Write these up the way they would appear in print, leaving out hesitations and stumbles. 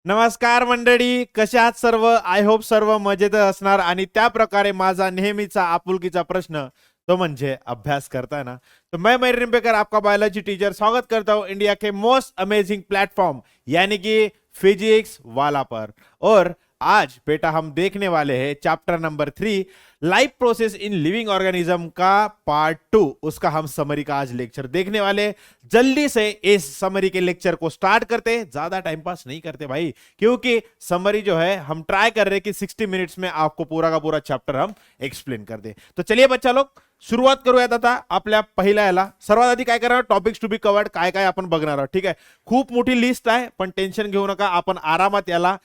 नमस्कार मंडळी, कसे आहात सर्व? आय होप सर्व मजेत असणार आणि त्या प्रकारे माझा नेहमीचा आपुलकीचा प्रश्न तो म्हणजे अभ्यास करता ना। तो मैं मरीन बेकर आपका बायोलॉजी टीचर स्वागत करता हूं इंडिया के मोस्ट अमेजिंग प्लेटफॉर्म यानी कि फिजिक्स वाला पर। और आज बेटा हम देखने वाले हैं chapter number 3 life process in living organism का पार्ट 2। उसका हम समरी का आज लेक्चर देखने वाले। जल्दी से इस समरी के लेक्चर को स्टार्ट करते, ज्यादा टाइम पास नहीं करते भाई, क्योंकि समरी जो है हम ट्राई कर रहे हैं कि 60 मिनट्स में आपको पूरा का पूरा चैप्टर हम एक्सप्लेन कर दे। तो चलिए बच्चा लोग सुरुवात करूयात आता आपल्या पहिल्या याला। सर्वात आधी काय करणार, टॉपिक्स टू बी कवर्ड, काय काय आपण बघणार आहोत। ठीक आहे, खूप मोठी लिस्ट आहे पण टेंशन घेऊ नका, आपण आरामात याला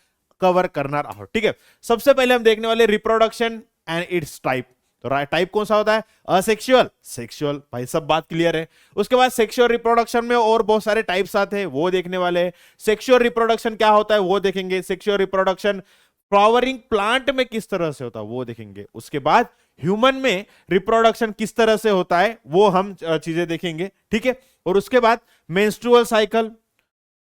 कवर करणार आहोत। ठीक है, सबसे पहले हम देखने वाले रिप्रोडक्शन एंड इट्स टाइप। तो टाइप कौन सा होता है? असेक्सुअल, सेक्सुअल, भाई सब बात क्लियर है। उसके बाद सेक्सुअल रिप्रोडक्शन में और बहुत सारे टाइप्स आते हैं, वो देखने वाले हैं। सेक्सुअल रिप्रोडक्शन क्या होता है वो देखेंगे। सेक्सुअल रिप्रोडक्शन फ्लावरिंग प्लांट में किस तरह से होता है वो देखेंगे। उसके बाद ह्यूमन में रिप्रोडक्शन किस तरह से होता है वो हम चीजें देखेंगे। ठीक है, और उसके बाद मेंस्ट्रुअल साइकिल।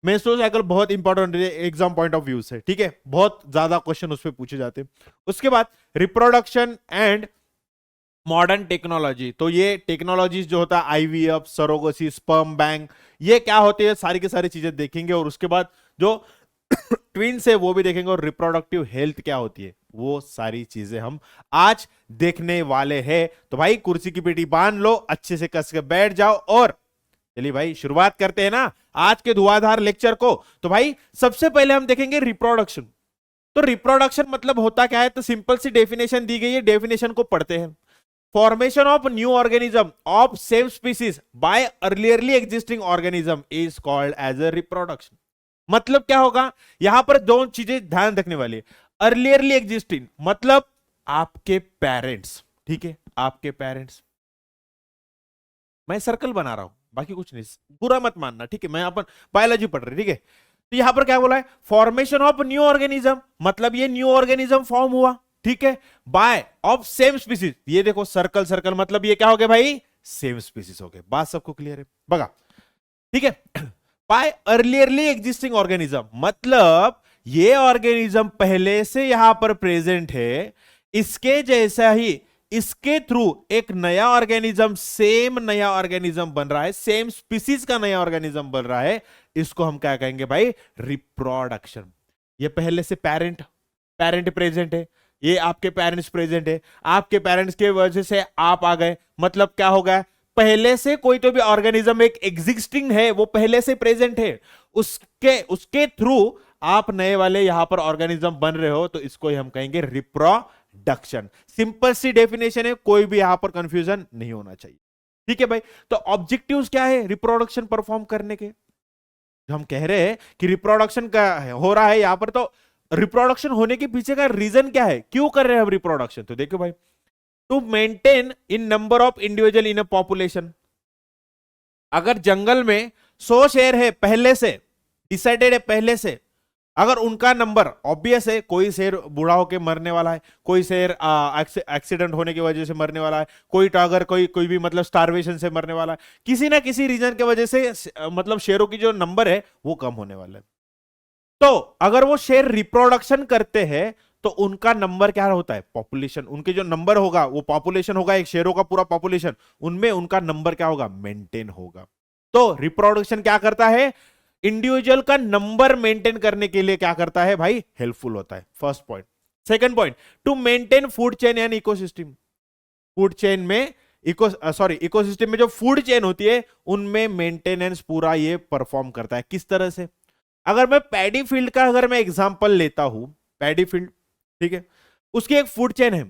मेंस्ट्रुअल साइकिल बहुत इंपॉर्टेंट है एग्जाम पॉइंट ऑफ व्यू से। ठीक है, बहुत ज्यादा क्वेश्चन उस पर पूछे जाते हैं। उसके बाद रिप्रोडक्शन एंड मॉडर्न टेक्नोलॉजी। तो ये टेक्नोलॉजीज जो होता है आईवीएफ, सरोगेसी, स्पर्म बैंक, ये क्या होती है सारी की सारी चीजें देखेंगे। और उसके बाद जो ट्विन्स है वो भी देखेंगे, और रिप्रोडक्टिव हेल्थ क्या होती है वो सारी चीजें हम आज देखने वाले हैं। तो भाई कुर्सी की पेटी बांध लो, अच्छे से कस के बैठ जाओ और चलिए भाई शुरुआत करते हैं ना आज के धुआंधार लेक्चर को। तो भाई सबसे पहले हम देखेंगे रिप्रोडक्शन। तो रिप्रोडक्शन मतलब होता क्या है, तो सिंपल सी डेफिनेशन दी गई है, डेफिनेशन को पढ़ते हैं। Formation of new organism of same species by earlierly existing organism is called as a reproduction. मतलब क्या होगा, यहां पर दो चीजें ध्यान रखने वाली है। अर्लियरली एग्जिस्टिंग मतलब आपके पेरेंट्स, ठीक है, आपके पेरेंट्स। मैं सर्कल बना रहा हूं, बाकी कुछ नहीं, बुरा मत मानना, ठीक है, मैं अपन बायोलॉजी पढ़ रही, ठीक है। तो यहां पर क्या बोला है, फॉर्मेशन ऑफ न्यू ऑर्गेनिज्म, मतलब ये न्यू ऑर्गेनिज्म फॉर्म हुआ, ठीक है, बाय ऑफ सेम स्पीसीज। ये देखो सर्कल सर्कल, मतलब ये क्या हो गया भाई, सेम स्पीसीज हो गए। बात सबको क्लियर है? बगा, ठीक है। बाय अर्लियरली एग्जिस्टिंग ऑर्गेनिज्म मतलब ये ऑर्गेनिज्म पहले से यहां पर प्रेजेंट है, इसके जैसा ही इसके थ्रू एक नया ऑर्गेनिज्म, सेम नया ऑर्गेनिज्म बन रहा है, सेम स्पीसीज का नया ऑर्गेनिज्म बन रहा है, इसको हम क्या कहेंगे भाई, रिप्रोडक्शन। ये पहले से पेरेंट पेरेंट प्रेजेंट है, ये आपके पेरेंट्स प्रेजेंट है, आपके पेरेंट्स के वजह से आप आ गए, मतलब क्या हो गया, पहले से कोई तो भी ऑर्गेनिज्म एक एग्जिस्टिंग है, वो पहले से प्रेजेंट है, उसके उसके थ्रू आप नए वाले यहां पर ऑर्गेनिज्म बन रहे हो, तो इसको हम कहेंगे रिप्रोडक्शन। सिंपल सी डेफिनेशन है, कोई भी यहां पर कंफ्यूजन नहीं होना चाहिए। ठीक है भाई, तो ऑब्जेक्टिव्स क्या है रिप्रोडक्शन परफॉर्म करने के? हम कह रहे हैं कि रिप्रोडक्शन का हो रहा है यहां पर, तो रिप्रोडक्शन होने के पीछे का रीजन क्या है, क्यों कर रहे हैं हम रिप्रोडक्शन? तो देखो भाई, to maintain in number of individual in a population. अगर जंगल में 100 शेर है, पहले से डिसाइडेड है, पहले से, अगर उनका नंबर ऑब्वियस है, कोई शेर बूढ़ा होकर मरने वाला है, कोई शेर एक्सीडेंट होने की वजह से मरने वाला है, कोई टागर कोई भी मतलब स्टारवेशन से मरने वाला है, किसी ना किसी रीजन की वजह से मतलब शेरों की जो नंबर है वो कम होने वाला है। तो अगर वो शेर रिप्रोडक्शन करते हैं तो उनका नंबर क्या होता है, पॉपुलेशन, उनके जो नंबर होगा वो पॉपुलेशन होगा, एक शेरों का पूरा पॉपुलेशन, उनमें उनका नंबर क्या होगा, मेंटेन होगा। तो रिप्रोडक्शन क्या करता है, इंडिविजुअल का नंबर मेंटेन करने के लिए क्या करता है भाई, हेल्पफुल होता है। First point. Second point, to maintain food chain and ecosystem. Food chain में इकोसिस्टम में जो फूड चेन होती है उनमें मेंटेनेंस पूरा ये परफॉर्म करता है। किस तरह से, अगर मैं पैडी फील्ड का अगर मैं एग्जांपल लेता हूं, पैडी फील्ड, ठीक है, उसकी एक फूड चेन है।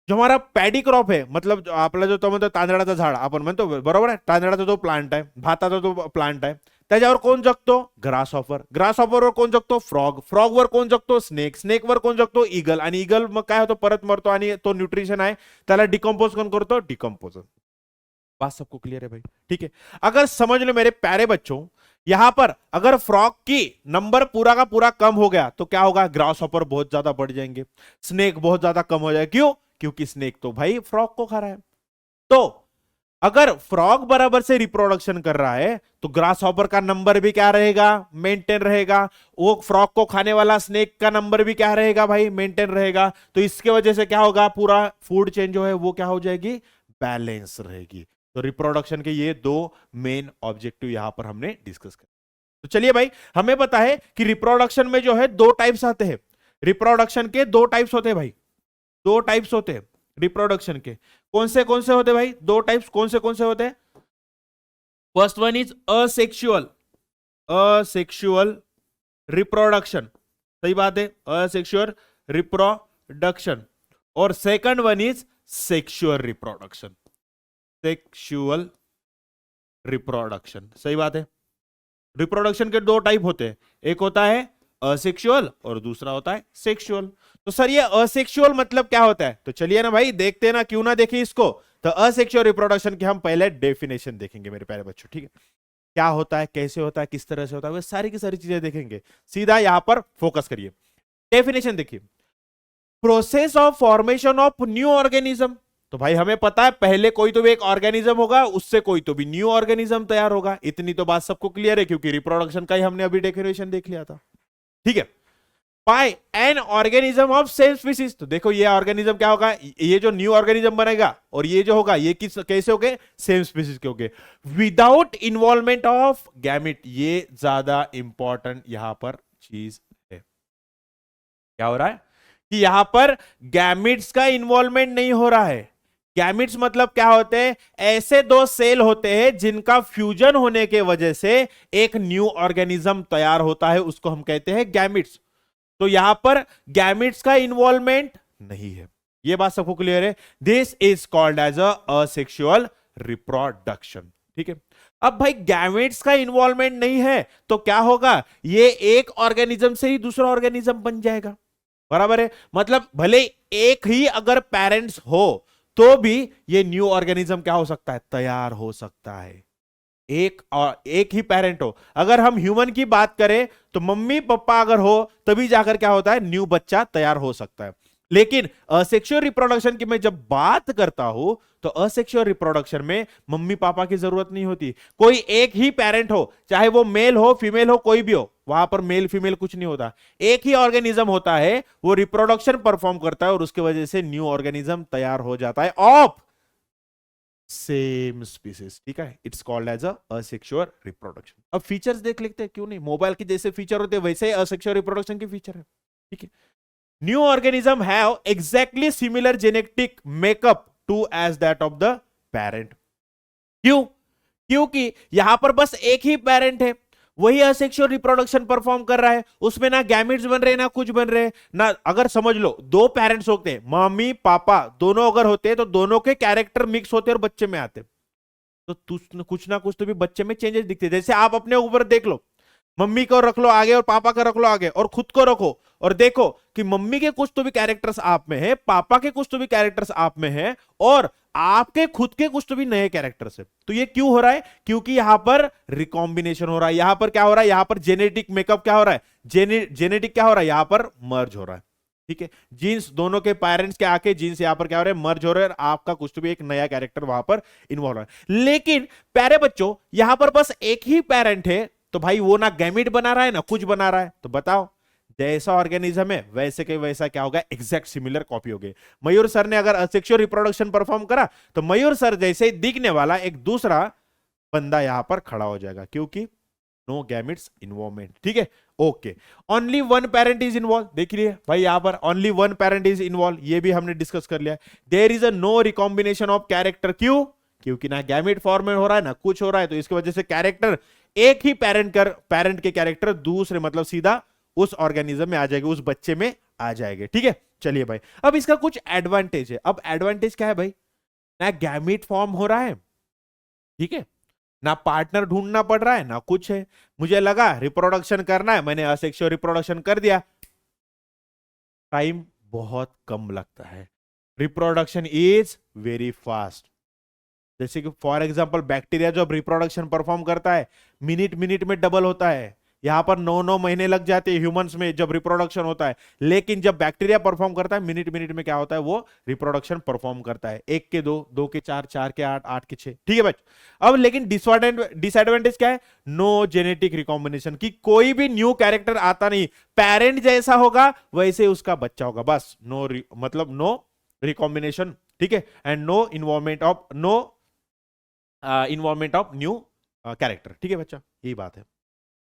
जो हमारा पॅडी क्रॉप आहे, मतलब आपला जो तो म्हणतो तांदळाचं झाड आपण म्हणतो, बरोबर आहे, तांदळाचा जो प्लांट आहे, भाताचा जो प्लांट आहे, त्याच्यावर कोण जगतो, ग्रास ऑफर, ग्रास ऑफरवर कोण जगतो, फ्रॉग, फ्रॉगवर कोण जगतो, स्नेक, स्नेकवर कोण जगतो, ईगल, आणि ईगल मग काय होतो, परत मरतो आणि तो न्यूट्रिशन आहे त्याला डिकम्पोज कोण करतो, डिकम्पोजर। बात सबको क्लियर है भाई? ठीक है, अगर समझ लो मेरे प्यारे बच्चों, यहां पर अगर फ्रॉग की नंबर पूरा का पूरा कम हो गया तो क्या होगा, ग्रास हॉपर बहुत ज्यादा बढ़ जाएंगे, स्नेक बहुत ज्यादा कम हो जाएगा। क्यों? क्योंकि स्नेक तो भाई फ्रॉग को खा रहा है। तो अगर फ्रॉग बराबर से रिप्रोडक्शन कर रहा है तो ग्रास हॉपर का नंबर भी क्या रहेगा, मेंटेन रहेगा। वो फ्रॉग को खाने वाला स्नेक का नंबर भी क्या रहेगा भाई, मेंटेन रहेगा। तो इसके वजह से क्या होगा, पूरा फूड चेन जो है वो क्या हो जाएगी, बैलेंस रहेगी। तो रिप्रोडक्शन के ये दो मेन ऑब्जेक्टिव यहां पर हमने डिस्कस कर। तो चलिए भाई, हमें पता है कि रिप्रोडक्शन में जो है दो टाइप्स आते हैं। रिप्रोडक्शन के दो टाइप्स होते हैं भाई, दो टाइप्स होते हैं रिप्रोडक्शन के। कौन से होते हैं भाई, दो टाइप्स कौन से होते हैं। First one is asexual, asexual reproduction, सही बात है, असेक्सुअल रिप्रोडक्शन। और second one is sexual reproduction, sexual reproduction, सही बात है। रिप्रोडक्शन के दो टाइप होते हैं, एक होता है असेक्सुअल और दूसरा होता है सेक्सुअल। तो सर ये असेक्सुअल मतलब क्या होता है, तो चलिए ना भाई देखते हैं ना, क्यों ना देखें इसको। तो असेक्सुअल रिप्रोडक्शन की हम पहले डेफिनेशन देखेंगे मेरे प्यारे बच्चों, ठीक है। क्या होता है, कैसे होता है, किस तरह से होता है, वो सारी की सारी चीजें देखेंगे। सीधा यहां पर फोकस करिए, डेफिनेशन देखिए। Process of formation of new organism. तो भाई हमें पता है पहले कोई तो भी एक ऑर्गेनिज्म होगा, उससे कोई तो भी न्यू ऑर्गेनिज्म तैयार होगा। इतनी तो बात सबको क्लियर है, क्योंकि रिप्रोडक्शन का ही हमने अभी डेफिनेशन देख लिया था, ठीक है। By an organism of same species. तो देखो ये ऑर्गेनिज्म क्या होगा, ये जो न्यू ऑर्गेनिज्म बनेगा और ये जो होगा ये किस कैसे हो गए, सेम स्पीसीज के हो गए, विदाउट इन्वॉल्वमेंट ऑफ गैमिट। ये ज्यादा इंपॉर्टेंट यहां पर चीज है। क्या हो रहा है कि यहां पर गैमिट्स का इन्वॉल्वमेंट नहीं हो रहा है। गैमिट्स मतलब क्या होते हैं, ऐसे दो सेल होते हैं जिनका फ्यूजन होने के वजह से एक न्यू ऑर्गेनिज्म तैयार होता है, उसको हम कहते हैं गैमिट्स। तो यहां पर गैमिट्स का इन्वॉल्वमेंट नहीं है, ये बात सबको क्लियर है। This is called as asexual reproduction, ठीक है। अब भाई गैमेट्स का इन्वॉल्वमेंट नहीं है तो क्या होगा, ये एक ऑर्गेनिज्म से ही दूसरा ऑर्गेनिज्म बन जाएगा, बराबर है। मतलब भले एक ही अगर पेरेंट्स हो तो भी ये न्यू ऑर्गेनिज्म क्या हो सकता है, तैयार हो सकता है। एक ही पेरेंट हो, अगर हम ह्यूमन की बात करें तो मम्मी पापा अगर हो तभी जाकर क्या होता है, न्यू बच्चा तैयार हो सकता है। लेकिन असेक्सुअल रिप्रोडक्शन की मैं जब बात करता हूं तो असेक्सुअल रिप्रोडक्शन में मम्मी पापा की जरूरत नहीं होती। कोई एक ही पेरेंट हो, चाहे वो मेल हो फीमेल हो कोई भी हो, वहां पर मेल फीमेल कुछ नहीं होता। एक ही ऑर्गेनिज्म होता है, वो रिप्रोडक्शन परफॉर्म करता है और उसके वजह से न्यू ऑर्गेनिज्म तैयार हो जाता है ऑफ सेम स्पीसीज, ठीक है। It's called as asexual reproduction. अब फीचर्स देख लेते हैं, क्यों नहीं, मोबाइल के जैसे फीचर होते हैं वैसे ही असेक्सुअल रिप्रोडक्शन के फीचर है, ठीक है। New organism have exactly similar genetic makeup to as that of the parent. क्यों, क्योंकि यहां पर बस एक ही पेरेंट है, वही असेक्सुअल रिप्रोडक्शन परफॉर्म कर रहा है, उसमें ना गैमेट्स बन रहे ना कुछ बन रहे ना। अगर समझ लो दो पेरेंट्स होते हैं, मम्मी पापा दोनों अगर होते हैं तो दोनों के कैरेक्टर मिक्स होते और बच्चे में आते, तो कुछ ना कुछ तो भी बच्चे में चेंजेस दिखते। जैसे आप अपने ऊपर देख लो, मम्मी को रख लो आगे और पापा का रख लो आगे और खुद को रखो और देखो कि मम्मी के कुछ तो भी कैरेक्टर्स आप में है, पापा के कुछ तो भी कैरेक्टर्स आप में है और आपके खुद के कुछ तो भी नए कैरेक्टर्स है। तो ये क्यों हो रहा है, क्योंकि यहां पर रिकॉम्बिनेशन हो रहा है। यहां पर क्या हो रहा है, यहां पर जेनेटिक मेकअप क्या हो रहा है, जेनेटिक क्या हो रहा है, यहां पर मर्ज हो रहा है, ठीक है। जीन्स दोनों के पेरेंट्स के आके जीन्स यहां पर क्या हो रहा है, मर्ज हो रहा है, आपका कुछ तो भी एक नया कैरेक्टर वहां पर इन्वॉल्व है। लेकिन प्यारे बच्चों यहां पर बस एक ही पेरेंट है, तो भाई वो ना गैमिट बना रहा है ना कुछ बना रहा है। तो बताओ जैसा ऑर्गेनिज्म है वैसे के वैसा क्या होगा, एग्जैक्ट सिमिलर कॉपी हो गई। मयूर सर ने अगर असेक्सुअल रिप्रोडक्शन परफॉर्म करा तो मयूर सर जैसे दिखने वाला एक दूसरा बंदा यहां पर खड़ा हो जाएगा, क्योंकि नो गैमिट्स इन्वॉल्वमेंट, ठीक है। Okay, only one parent is involve, देख लिए भाई यहां पर only one parent is involve, ये भी हमने डिस्कस कर लिया। There is a no recombination of character, क्यों, क्योंकि ना गैमिट फॉर्म में हो रहा है ना कुछ हो रहा है, तो इसकी वजह से कैरेक्टर एक ही पेरेंट के कैरेक्टर दूसरे मतलब सीधा उस ऑर्गेनिज्म में आ जाएंगे, उस बच्चे में आ जाएंगे, ठीक है। चलिए भाई अब इसका कुछ एडवांटेज है। अब एडवांटेज क्या है भाई, ना गैमिट फॉर्म हो रहा है, ठीक है, ना पार्टनर ढूंढना पड़ रहा है ना कुछ है। मुझे लगा रिप्रोडक्शन करना है, मैंने असेक्सुअल रिप्रोडक्शन कर दिया, टाइम बहुत कम लगता है, रिप्रोडक्शन इज वेरी फास्ट। जैसे कि फॉर एग्जांपल बैक्टीरिया जब रिप्रोडक्शन परफॉर्म करता है मिनट मिनट में डबल होता है, यहां पर 9-9 महीने लग जाते हैं ह्यूमंस में जब रिप्रोडक्शन होता है, लेकिन जब बैक्टीरिया परफॉर्म करता है मिनट मिनट में क्या होता है, वो रिप्रोडक्शन परफॉर्म करता है। 1 के 2, 2 के 4, 4 के 8, 8 के 6। ठीक है बच्चों। अब लेकिन डिसएडवांटेज क्या है, नो जेनेटिक रिकॉम्बिनेशन, की कोई भी न्यू कैरेक्टर आता नहीं, पेरेंट जैसा होगा वैसे उसका बच्चा होगा, बस मतलब नो रिकॉम्बिनेशन। ठीक है, and no involvement of new character. ठीक है बच्चा, यही बात है।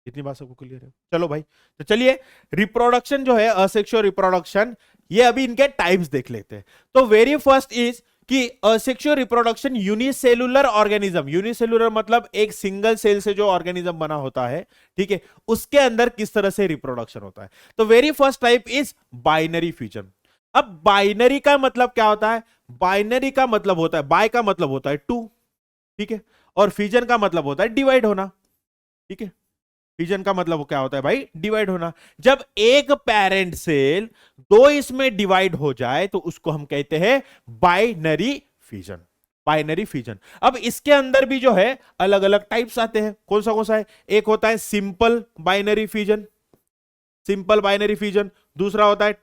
इतनी बात सबको क्लियर है? चलो भाई, तो चलिए रिप्रोडक्शन जो है, असेक्सुअल रिप्रोडक्शन, ये अभी इनके टाइप्स देख लेते हैं। तो वेरी फर्स्ट इज कि asexual reproduction unicellular organism, unicellular मतलब एक सिंगल सेल से जो ऑर्गेनिज्म बना होता है, ठीक है, उसके अंदर किस तरह से रिप्रोडक्शन होता है। तो very first type is binary fusion. अब बाइनरी का मतलब क्या होता है, बाइनरी का मतलब होता है, बाय का मतलब होता है 2, ठीक है, और फ्यूजन का मतलब होता है डिवाइड होना। ठीक है, फ्यूजन का मतलब क्या होता है भाई, डिवाइड होना। जब एक पेरेंट सेल 2 इसमें डिवाइड हो जाए तो उसको हम कहते हैं बाइनरी फ्यूजन, बाइनरी फ्यूजन। अब इसके अंदर भी जो है अलग अलग टाइप्स आते हैं। कौन सा है, एक होता है simple binary fusion, simple binary fusion. दूसरा होता है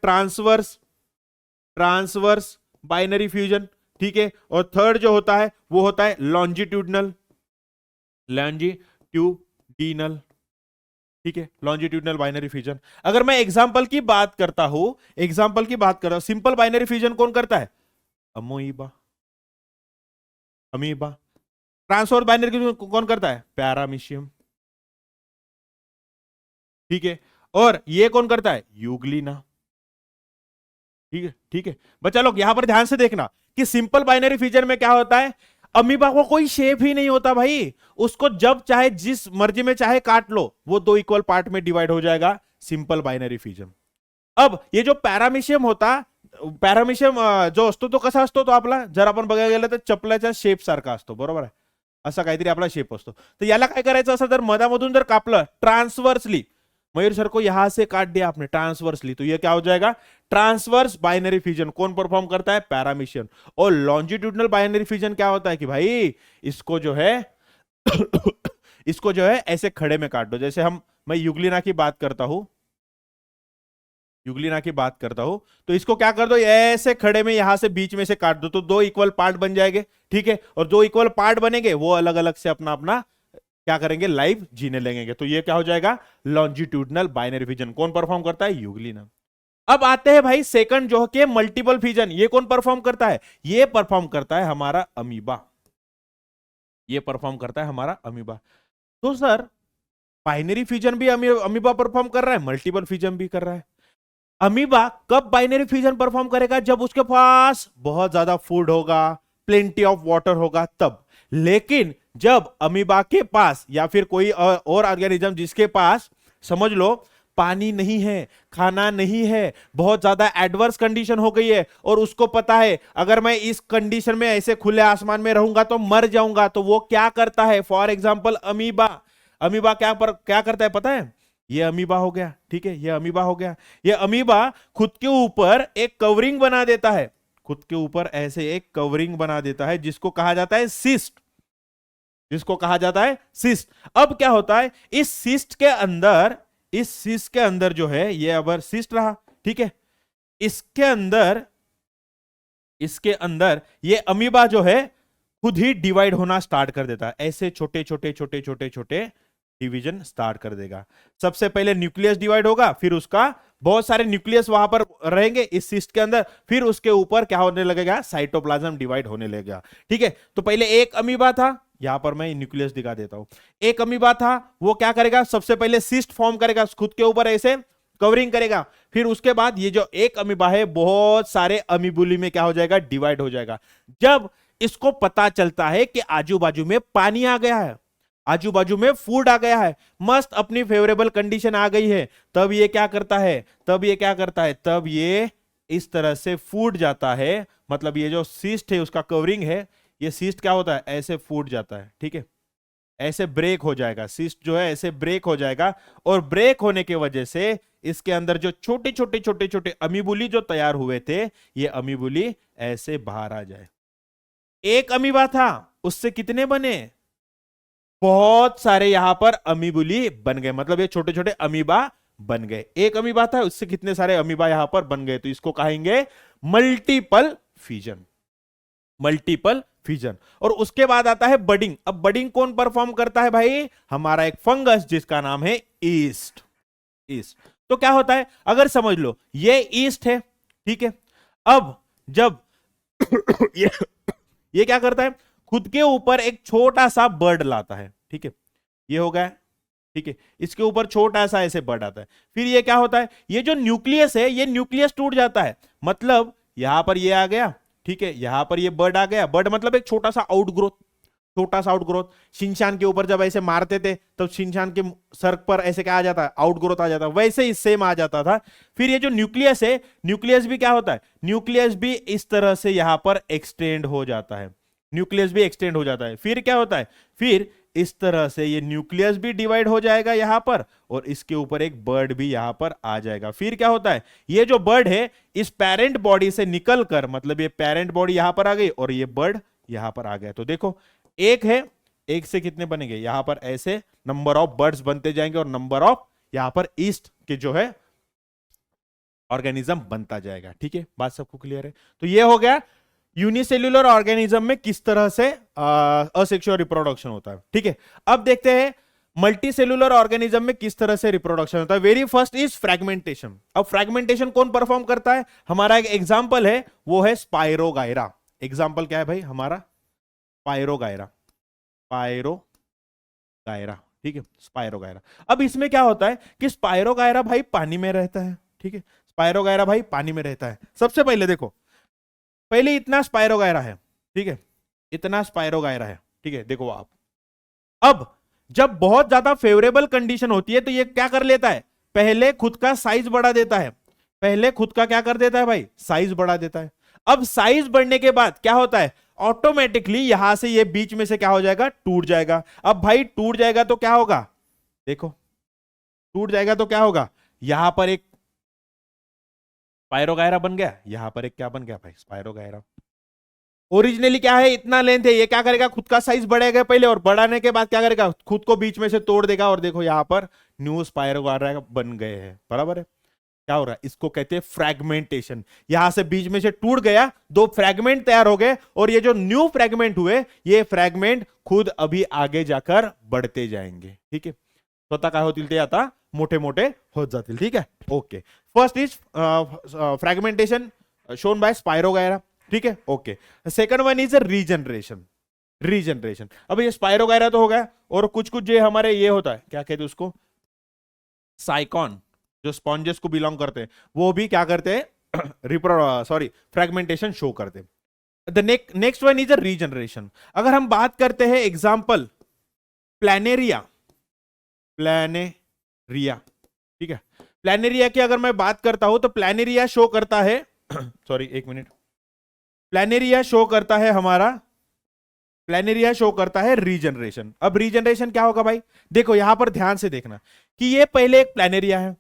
ट्रांसवर्स बाइनरी फ्यूजन। ठीक है, और थर्ड जो होता है वो होता है लॉन्जिट्यूडनल, ठीक है, लॉन्जिट्यूडनल बाइनरी फ्यूजन। अगर मैं एग्जांपल की बात करता हूं, सिंपल बाइनरी फ्यूजन कौन करता है, अमीबा। ट्रांसफर बाइनरी फ्यूजन कौन करता है, पैरामीशियम। ठीक है, और ये कौन करता है, यूग्लिना। ठीक है बच्चा लोग, यहां पर ध्यान से देखना कि सिंपल बाइनरी फ्यूजन में क्या होता है, अमीबा को कोई शेप ही नहीं होता भाई, उसको जब चाहे जिस मर्जी में चाहे काट लो, वो 2 इक्वल पार्ट में डिवाइड हो जाएगा, सिंपल बाइनरी फ्यूजन। अब ये जो पॅरामिशियम होता, पॅरामिशियम जो असतो तो कसा असतो, तो आपला जर आपण बघायला गेलं तर चपलाच्या शेप सारखा असतो, बरोबर आहे, असा काहीतरी आपला शेप असतो। तर याला काय करायचं असं, जर मधामधून जर कापलं ट्रांसवर्सली, मयूर सर को यहां से काट दिया आपने ट्रांसवर्सली, तो ये क्या हो जाएगा, ट्रांसवर्स बाइनरी फ्यूजन। कौन परफॉर्म करता है, पैरामिशियन। और लॉन्जिट्यूडनल बाइनरी फ्यूजन क्या होता है कि भाई इसको जो है इसको जो है ऐसे खड़े में काट दो। जैसे मैं यूग्लिना की बात करता हूं, तो इसको क्या कर दो, ऐसे खड़े में यहां से बीच में से काट दो, तो 2 इक्वल पार्ट बन जाएंगे। ठीक है, और 2 इक्वल पार्ट बनेंगे, वो अलग अलग से अपना अपना क्या करेंगे, लाइफ जीने लगेंगे। तो ये क्या हो जाएगा, लॉन्जिट्यूडनल बाइनरी फ्यूजन। कौन परफॉर्म करता है, यूग्लिना। अब आते हैं भाई सेकंड जो कि मल्टीपल फ्यूजन, ये कौन परफॉर्म करता है, ये परफॉर्म करता है हमारा अमीबा, तो सर बाइनरी फ्यूजन भी अमीबा परफॉर्म कर रहा है, मल्टीपल फ्यूजन भी कर रहा है। अमीबा कब बाइनरी फ्यूजन परफॉर्म करेगा, जब उसके पास बहुत ज्यादा फूड होगा, प्लेंटी ऑफ वाटर होगा, तब। लेकिन जब अमीबा के पास या फिर कोई और ऑर्गेनिज्म जिसके पास समझ लो पानी नहीं है, खाना नहीं है, बहुत ज्यादा एडवर्स कंडीशन हो गई है, और उसको पता है अगर मैं इस कंडीशन में ऐसे खुले आसमान में रहूंगा तो मर जाऊंगा, तो वो क्या करता है, फॉर एग्जाम्पल अमीबा क्या करता है पता है, ये अमीबा हो गया। ठीक है, ये अमीबा हो गया। ये अमीबा खुद के ऊपर एक कवरिंग बना देता है, खुद के ऊपर ऐसे एक कवरिंग बना देता है, जिसको कहा जाता है सिस्ट, अब क्या होता है, इस सिस्ट के अंदर जो है, ये अगर सिस्ट रहा, ठीक है, इसके अंदर ये अमीबा जो है खुद ही डिवाइड होना स्टार्ट कर देता है, ऐसे छोटे छोटे डिवीजन स्टार्ट कर देगा। सबसे पहले न्यूक्लियस डिवाइड होगा, फिर उसका बहुत सारे न्यूक्लियस वहां पर रहेंगे इस सिस्ट के अंदर, फिर उसके ऊपर क्या होने लगेगा, साइटोप्लाज्म डिवाइड होने लगेगा। ठीक है, तो पहले एक अमीबा था, यहां पर मैं न्यूक्लियस दिखा देता हूं, एक अमीबा था, वो क्या करेगा, सबसे पहले सिस्ट फॉर्म करेगा, खुद के ऊपर ऐसे कवरिंग करेगा, फिर उसके बाद ये जो एक अमीबा है बहुत सारे अमीबुली में क्या हो जाएगा, डिवाइड हो जाएगा। जब इसको पता चलता है कि आजू बाजू में पानी आ गया है, आजू बाजू में फूड आ गया है, मस्त अपनी फेवरेबल कंडीशन आ गई है, तब ये क्या करता है, तब ये इस तरह से फूट जाता है। मतलब ये जो सिस्ट है उसका कवरिंग है, ये सिस्ट क्या होता है, ऐसे फूट जाता है। ठीक है, ऐसे ब्रेक हो जाएगा, सिस्ट जो है ऐसे ब्रेक हो जाएगा, और ब्रेक होने की वजह से इसके अंदर जो छोटे छोटे अमीबुली जो तैयार हुए थे, ये अमीबुली ऐसे बाहर आ जाए। एक अमीबा था, उससे कितने बने, बहुत सारे यहां पर अमीबुली बन गए, मतलब ये छोटे छोटे अमीबा बन गए। एक अमीबा था, उससे कितने सारे अमीबा यहां पर बन गए, तो इसको कहेंगे मल्टीपल फ्यूजन। Multiple fusion. और उसके बाद आता है बडिंग। अब बडिंग कौन परफॉर्म करता है भाई? हमारा एक फंगस जिसका नाम है ईस्ट। ईस्ट। तो क्या होता है, अगर समझ लो ये ईस्ट है, ठीक है। अब जब ये ये क्या करता है, खुद के ऊपर एक छोटा सा बर्ड लाता है, ठीक है। ये हो गया, ठीक है। इसके ऊपर छोटा सा ऐसे बर्ड आता है। फिर ये क्या होता है, ये जो न्यूक्लियस है, ये न्यूक्लियस टूट जाता है। मतलब यहां पर ये आ गया, ठीक है। यहां पर ये बर्ड आ गया। बर्ड मतलब एक छोटा सा आउटग्रोथ, छोटा सा आउटग्रोथ। शिनशान के ऊपर जब ऐसे मारते थे तो शिनशान के सर पर ऐसे क्या आ जाता है, आउटग्रोथ आ जाता है, वैसे ही सेम आ जाता था। फिर ये जो न्यूक्लियस है, न्यूक्लियस भी क्या होता है, न्यूक्लियस भी इस तरह से यहां पर एक्सटेंड हो जाता है। न्यूक्लियस भी एक्सटेंड हो जाता है। फिर क्या होता है, फिर इस तरह से ये न्यूक्लियस भी डिवाइड हो जाएगा यहां पर, और इसके ऊपर एक बर्ड भी यहां पर आ जाएगा। फिर क्या होता है, ये जो बर्ड है इस पेरेंट बॉडी से निकलकर, मतलब ये पेरेंट बॉडी यहां पर आ गई और ये बर्ड यहां पर आ गया। तो देखो एक है, एक से कितने बनेंगे, यहां पर ऐसे नंबर ऑफ बर्ड्स बनते जाएंगे और नंबर ऑफ यहां पर ईस्ट के जो है ऑर्गेनिज्म बनता जाएगा। ठीक है, बात सबको क्लियर है? तो ये हो गया यूनिसेल्युलर ऑर्गेनिज्म में किस तरह से असेक्सुअल रिप्रोडक्शन होता है। ठीक है, अब देखते हैं मल्टी सेल्यूलर ऑर्गेनिज्म में किस तरह से रिप्रोडक्शन होता है। Very first is fragmentation. अब फ्रेगमेंटेशन कौन परफॉर्म करता है? हमारा एक एग्जांपल है, वो है स्पाइरोगायरा। एग्जांपल क्या है भाई हमारा? स्पाइरोगायरा। स्पाइरोगायरा, ठीक है, स्पाइरोगायरा। अब इसमें क्या होता है कि स्पाइरोगायरा भाई पानी में रहता है। ठीक है, स्पाइरोगायरा भाई पानी में रहता है। सबसे पहले देखो, पहले इतना स्पाइरोगायरा है, ठीक है, इतना स्पाइरोगायरा है, ठीक है। देखो आप, अब जब बहुत ज्यादा फेवरेबल कंडीशन होती है तो ये क्या कर लेता है, पहले खुद का साइज बढ़ा देता है। पहले खुद का क्या कर देता है भाई, साइज बढ़ा देता है। अब साइज बढ़ने के बाद क्या होता है, ऑटोमेटिकली यहां से ये बीच में से क्या हो जाएगा, टूट जाएगा। अब भाई टूट जाएगा तो क्या होगा, देखो टूट जाएगा तो क्या होगा, यहां पर एक स्पाइरोगायरा बन गया, यहां पर एक क्या बन गया भाई, स्पाइरोगायरा। ओरिजिनली क्या है, इतना लेंथ है, ये क्या करेगा, खुद का साइज बढ़ेगा पहले, और बढ़ाने के बाद क्या करेगा, खुद को बीच में से तोड़ देगा, और देखो यहां पर न्यू स्पाइरोगायरा बन गए हैं। बराबर है? क्या हो रहा है, इसको कहते हैं फ्रैगमेंटेशन। यहां से बीच में से टूट गया, दो फ्रैगमेंट तैयार हो गए, और ये जो न्यू फ्रैगमेंट हुए, ये फ्रैगमेंट खुद अभी आगे जाकर बढ़ते जाएंगे। ठीक है, स्वतः काय होतील ते आता मोठे मोठे होत जातील। ठीक है, okay. First is fragmentation shown by spirogyra. ठीक है, okay. Second one is regeneration. Regeneration, अब ये स्पाइरोगायरा तो हो गया, और कुछ कुछ जो हमारे ये होता है, क्या कहते हैं उसको, साइकॉन, जो स्पॉन्जेस को बिलोंग करते हैं, वो भी क्या करते हैं फ्रैगमेंटेशन शो करते हैं। The next one is a regeneration. अगर हम बात करते हैं एग्जांपल प्लैनेरिया, प्लैनेरिया, ठीक है, प्लैनेरिया की अगर मैं बात करता हूं तो प्लैनेरिया शो करता है सॉरी एक मिनट, प्लैनेरिया शो करता है हमारा, प्लैनेरिया शो करता है रीजनरेशन। अब रीजनरेशन क्या होगा भाई, देखो यहां पर ध्यान से देखना कि ये पहले एक प्लैनेरिया है।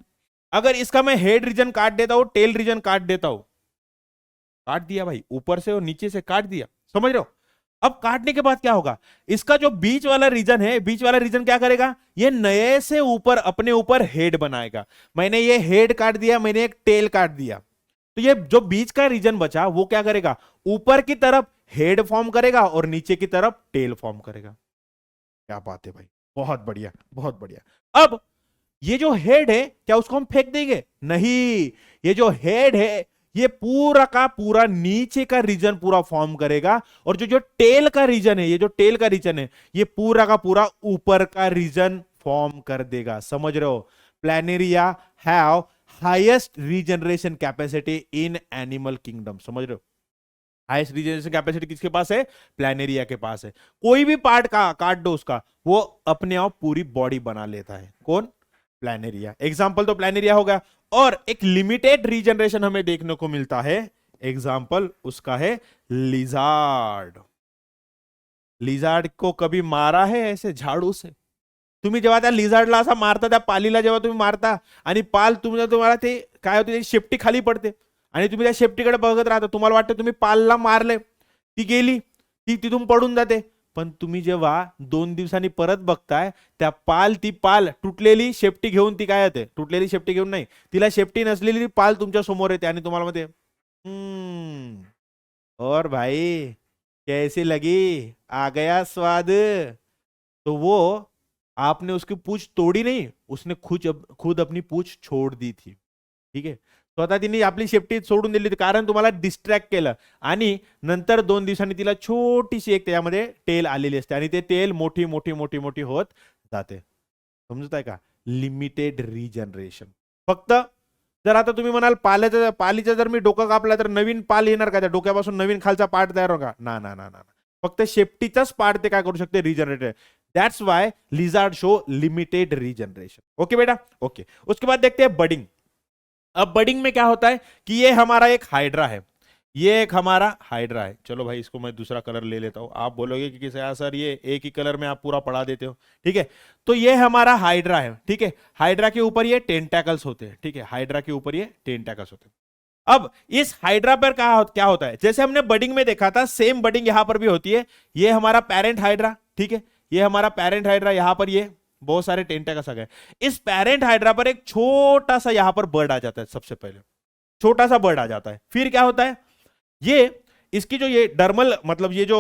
अगर इसका मैं हेड रीजन काट देता हूं, टेल रीजन काट देता हूं, काट दिया भाई, ऊपर से और नीचे से काट दिया, समझ रहे हो? अब काटने के बाद क्या होगा, इसका जो बीच वाला रीजन है, बीच वाला रीजन क्या करेगा, ये नए से ऊपर अपने ऊपर हेड बनाएगा। मैंने ये हेड काट दिया, मैंने एक टेल काट दिया, तो ये जो बीच का रीजन बचा वो क्या करेगा, ऊपर की तरफ हेड फॉर्म करेगा और नीचे की तरफ टेल फॉर्म करेगा। क्या बात है भाई, बहुत बढ़िया, बहुत बढ़िया। अब ये जो हेड है, क्या उसको हम फेंक देंगे? नहीं, ये जो हेड है ये पूरा का पूरा नीचे का रीजन पूरा फॉर्म करेगा, और जो जो टेल का रीजन है, ये जो टेल का रीजन है, ये पूरा का पूरा ऊपर का रीजन फॉर्म कर देगा। समझ रहे हो? Planaria have highest regeneration capacity in animal kingdom. समझ रहे हो? हाईएस्ट रीजनरेशन कैपेसिटी किसके पास है? प्लैनेरिया के पास है। कोई भी पार्ट का काट दो उसका, वो अपने आप पूरी बॉडी बना लेता है। कौन? प्लैनेरिया। एग्जाम्पल तो प्लैनेरिया होगा। और एक लिमिटेड रीजनरेशन हमें देखने को मिलता है, एग्जाम्पल उसका है लिजार्ड। लिजार्ड को कभी मारा है ऐसे झाड़ू से? तुम्ही जेव्हा त्या लिझार्डला असा मारता, त्या पालीला जेव्हा तुम्ही मारता आणि पाल तुम्हाला ते काय होते, शेपटी खाली पडते आणि तुम्ही त्या शेपटीकडे बघत राहता, तुम्हाला वाटतं तुम्ही पालला मारले, ती गेली, ती तिथून पडून जाते, पण तुम्ही जेव्हा 2 दिवसांनी परत बघताय ती पाल तुटलेली शेपटी घेऊन ती काय येते, तुटलेली शेपटी घेऊन नाही, तिला शेपटी नसलेली पाल तुमच्या समोर येते आणि तुम्हाला मध्ये और भाई कैसी लगी, आ गया स्वाद। तो वो आपने उसकी पूछ तोड़ी नहीं, उसने खुद अपनी पूछ छोड़ दी थी। ठीक आहे, स्वतः तिने आपली शेपटी सोडून दिली होती कारण तुम्हाला डिस्ट्रॅक्ट केलं आणि नंतर 2 दिवसांनी तिला छोटीशी एक त्यामध्ये टेल आलेली असते आणि ते टेल मोठी मोठी मोठी मोठी होत जाते। समजत आहे का? Limited regeneration. फक्त जर आता तुम्ही म्हणाल पालीचं जर मी डोकं कापला तर नवीन पाल येणार का, त्या डोक्यापासून नवीन खालचा पार्ट तयार होगा? ना ना ना ना, फक्त शेपटीचाच पार्ट ते काय करू शकते, regenerate. That's why lizard show limited regeneration. Okay बेटा, ओके। उसके बाद देखते हैं बडिंग। अब बडिंग में क्या होता है कि ये हमारा एक हाइड्रा है, ये एक हमारा हाइड्रा है। चलो भाई इसको मैं दूसरा कलर ले लेता हूं, आप बोलोगे कि किसे सर ये एक ही कलर में आप पूरा पढ़ा देते हो। ठीक है, तो ये हमारा हाइड्रा है। ठीक है, हाइड्रा के ऊपर ये टेंटैकल्स होते हैं। ठीक है, हाइड्रा के ऊपर ये टेंटैकल्स होते हैं। अब इस हाइड्रा पर क्या होता है, जैसे हमने बडिंग में देखा था सेम बडिंग यहां पर भी होती है। ये हमारा पेरेंट हाइड्रा, ठीक है, ये हमारा पेरेंट हाइड्रा, यहां पर ये बहुत सारे टेंटैकल्स आ गए। इस पेरेंट हाइड्रा पर एक छोटा सा यहां पर बर्ड आ जाता है, सबसे पहले छोटा सा बर्ड आ जाता है। फिर क्या होता है, ये इसकी जो ये डर्मल मतलब ये जो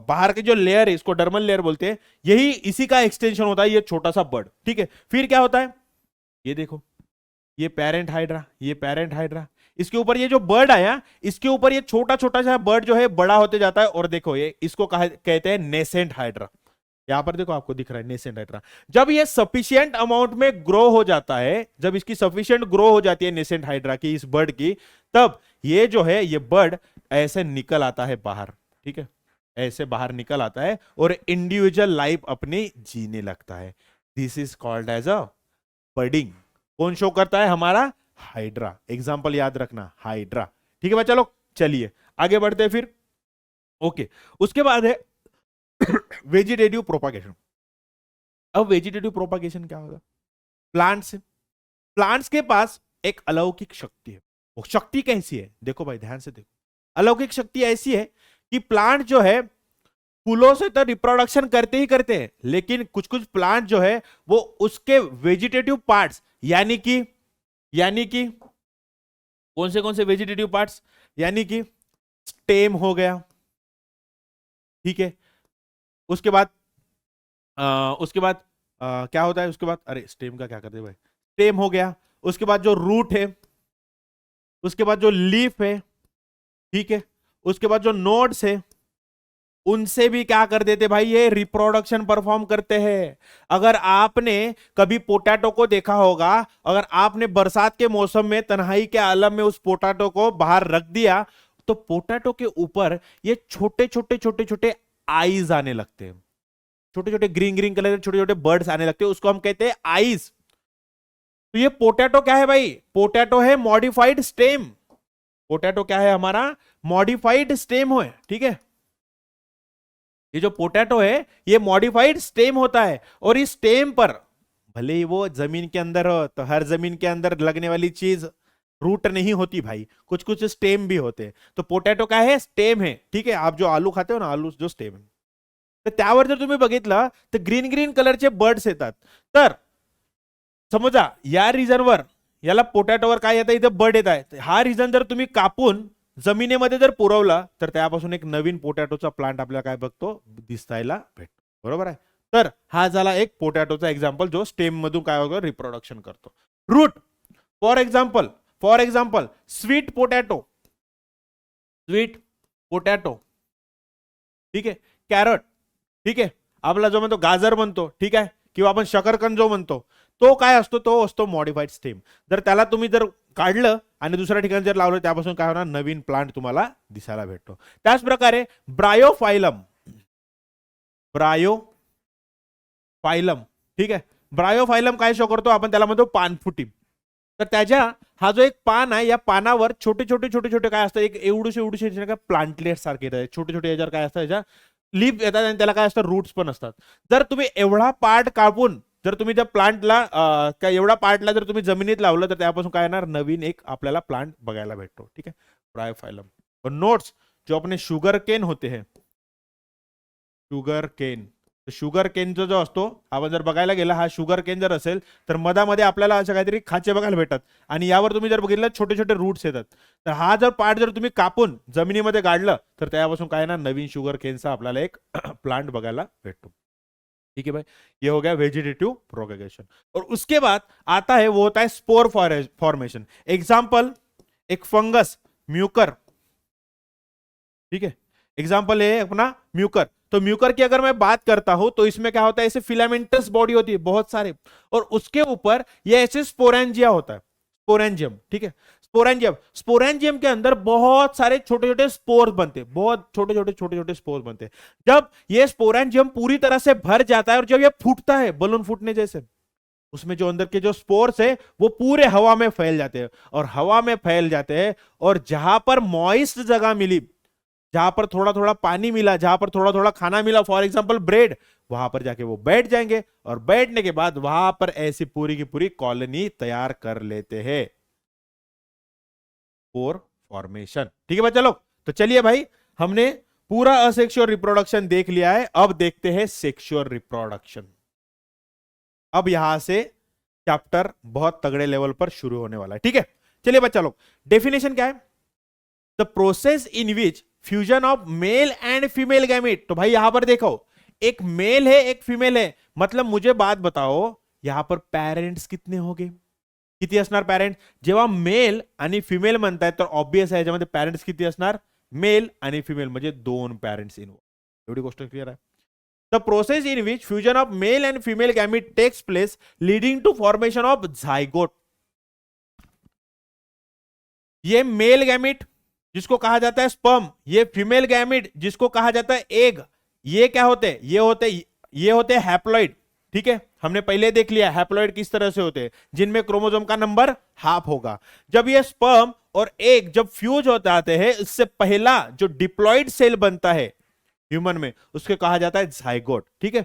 बाहर के जो लेयर है इसको डर्मल लेयर बोलते हैं, यही इसी का एक्सटेंशन होता है, ये छोटा सा बर्ड। ठीक है, फिर क्या होता है, ये देखो ये पेरेंट हाइड्रा, ये पेरेंट हाइड्रा, इसके ऊपर ये जो बर्ड आया इसके ऊपर ये छोटा छोटा सा बर्ड जो है बड़ा होते जाता है। और देखो ये इसको कहते हैं नेसेंट हाइड्रा। यहां पर देखो आपको दिख रहा है नेसेंट हाइड्रा। जब ये सफिशिएंट अमाउंट में ग्रो हो जाता है, जब इसकी सफिशिएंट ग्रो हो जाती है नेसेंट हाइड्रा की, इस बर्ड की, तब ये जो है ये बर्ड ऐसे निकल आता है बाहर। ठीक है, ऐसे बाहर निकल आता है और इंडिविजुअल लाइफ अपनी जीने लगता है। This is called as a budding. कौन शो करता है, हमारा हाइड्रा। एग्जाम्पल याद रखना, हाइड्रा। ठीक है भाई, चलो चलिए आगे बढ़ते हैं फिर। ओके, उसके बाद है वेजिटेटिव प्रोपागेशन। अब वेजिटेटिव प्रोपागेशन क्या होगा, प्लांट्स के पास एक अलौकिक शक्ति है। वो शक्ति कैसी है, देखो भाई ध्यान से देखो। अलौकिक शक्ति ऐसी है कि प्लांट जो है फूलों से तो रिप्रोडक्शन करते ही करते हैं, लेकिन कुछ कुछ प्लांट जो है वो उसके वेजिटेटिव पार्ट्स यानी कि कौन से वेजिटेटिव पार्ट्स, यानी कि स्टेम हो गया। ठीक है, उसके बाद क्या होता है, उसके बाद अरे स्टेम का क्या करते हैं भाई, स्टेम हो गया, उसके बाद जो रूट है, उसके बाद जो लीफ है, ठीक है, उसके बाद जो नोड्स है, उनसे भी क्या कर देते भाई, ये रिप्रोडक्शन परफॉर्म करते हैं। अगर आपने कभी पोटैटो को देखा होगा, अगर आपने बरसात के मौसम में तन्हाई के आलम में उस पोटैटो को बाहर रख दिया तो पोटैटो के ऊपर ये छोटे छोटे छोटे छोटे आईज आने लगते हैं, छोटे छोटे ग्रीन ग्रीन कलर के छोटे छोटे बर्ड्स आने लगते हैं, उसको हम कहते हैं आईज। तो ये पोटैटो क्या है भाई, पोटैटो है मॉडिफाइड स्टेम। पोटैटो क्या है हमारा, मॉडिफाइड स्टेम है। ठीक है, ये जो पोटैटो है ये मॉडिफाइड स्टेम होता है, और इस स्टेम पर भले ही वो जमीन के अंदर हो, तो हर जमीन के अंदर लगने वाली चीज रूट नहीं होती भाई, कुछ कुछ स्टेम भी होते हैं। तो पोटैटो क्या है, स्टेम है। ठीक है, आप जो आलू खाते हो ना, आलू जो स्टेम है, तर त्यावर जर तुम्ही बघितलं तर ग्रीन ग्रीन कलरचे बर्ड्स येतात। तर समजा या रिजनवर याला पोटॅटोवर काय येतं, इथं बर्ड येत आहे, हा रिजन जर तुम्ही कापून जमिनीमध्ये जर पुरवला तर त्यापासून एक नवीन पोटॅटोचा प्लांट आपल्याला काय बघतो, दिसायला भेटतो। बरोबर आहे, तर हा झाला एक पोटॅटोचा एक्झाम्पल जो स्टेम मधून काय होतं, रिप्रोडक्शन करतो। Root for example sweet potato, ठीक आहे, कॅरट, ठीक आहे, आपला जो म्हणतो गाजर म्हणतो, ठीक आहे, किंवा आपण शकरकंद जो म्हणतो, तो काय असतो, तो असतो मॉडिफाईड स्टेम। जर त्याला तुम्ही जर काढलं आणि दुसऱ्या ठिकाणी जर लावलं त्यापासून काय होणार, नवीन प्लांट तुम्हाला दिसायला भेटतो। त्याच प्रकारे ब्रायोफाइलम, ठीक आहे, ब्रायोफाइलम काय शो करतो, आपण त्याला म्हणतो पानफुटी। तर त्याच्या हा जो एक पान आहे, या पानावर छोटे छोटे छोटे छोटे काय असतं, एक एवढूशे काय प्लांटलेट सारखे येतात, छोटे छोटे याच्यावर काय असतं, याच्या लीफ येतात आणि त्याला काय असतं, रूट्स पण असतात। जर तुम्ही एवढा पार्ट कापून जर तुम्ही त्या प्लांटला एवढा पार्टला जर तुम्ही जमिनीत लावलं तर त्यापासून काय येणार, नवीन एक आपल्याला प्लांट बघायला भेटतो। ठीक आहे, ब्रायोफाइलम। और नोट्स जो अपने शुगर केन होते हैं, शुगर केन. शुगर केनचा जो असतो, आपण जर बघायला गेला, हा शुगर केन जर असेल तर मधामध्ये आपल्याला असं काहीतरी खाचे बघायला भेटतात आणि यावर तुम्ही जर बघितलं छोटे छोटे रूट्स येतात. तर हा जर पार्ट जर तुम्ही कापून जमिनीमध्ये गाडलं तर त्यापासून काय ना नवीन शुगर केनचा आपल्याला एक प्लांट बघायला भेटतो. ठीक है भाई, ये हो गया वेजिटेटिव प्रोपेगेशन. और उसके बाद आता है वो होता है स्पोर फॉर्मेशन. एग्जाम्पल, एक फंगस म्यूकर. ठीक है, एग्जाम्पल है अपना म्यूकर. तो म्यूकर की अगर मैं बात करता हूं तो इसमें क्या होता है, ऐसे फिलामेंटस बॉडी होती है बहुत सारे, और उसके ऊपर ये ऐसे स्पोरेंजिया होता है, स्पोरेंजियम. ठीक है, स्पोरेंजियम, स्पोरेंजियम के अंदर बहुत सारे छोटे छोटे स्पोर्स बनते हैं, बहुत छोटे छोटे स्पोर्स बनते हैं. जब ये स्पोरेंजियम पूरी तरह से भर जाता है और जब ये फूटता है बलून फूटने जैसे, उसमें जो अंदर के जो स्पोर्स है वो पूरे हवा में फैल जाते हैं, और हवा में फैल जाते हैं, और जहां पर मॉइस्ट जगह मिली, जहां पर थोड़ा थोड़ा पानी मिला, जहां पर थोड़ा थोड़ा खाना मिला, फॉर एग्जांपल ब्रेड, वहां पर जाके वो बैठ जाएंगे, और बैठने के बाद वहां पर ऐसी पूरी की पूरी कॉलोनी तैयार कर लेते हैं. Spore formation. ठीक है भाई, चलो. तो चलिए भाई, हमने पूरा असेक्सुअल रिप्रोडक्शन देख लिया है, अब देखते हैं सेक्सुअल रिप्रोडक्शन. अब यहां से चैप्टर बहुत तगड़े लेवल पर शुरू होने वाला है. ठीक है, चलिए बच्चा लोग, डेफिनेशन क्या है? The process in which fusion of male and female gamete. तो भाई यहां पर देखो, एक मेल है एक फीमेल है, मतलब मुझे बात बताओ यहां पर पेरेंट्स कितने होंगे, किती असणार पेरेंट? जेव्हा मेल आणि फिमेल म्हणतायत तर ऑब्वियस आहे याच्यामध्ये पेरेंट्स किती असणार? मेल आणि फिमेल, म्हणजे दोन पेरेंट्स इन्वॉल्व. एवढी गोष्ट क्लियर आहे. The process in which fusion of male and female gamete takes place leading to formation of zygote. ये मेल गैमिट जिसको कहा जाता है स्पर्म, ये फीमेल गैमिट जिसको कहा जाता है एग, ये क्या होते हैं? ये होते हैं हैप्लॉइड. ठीक है, हमने पहले देख लिया हैप्लॉइड किस तरह से होते हैं, जिनमें क्रोमोसोम का नंबर हाफ होगा. जब ये स्पर्म और एग जब फ्यूज होते आते हैं, इससे पहला जो डिप्लॉइड सेल बनता है ह्यूमन में, उसके कहा जाता है जाइगोट. ठीक है,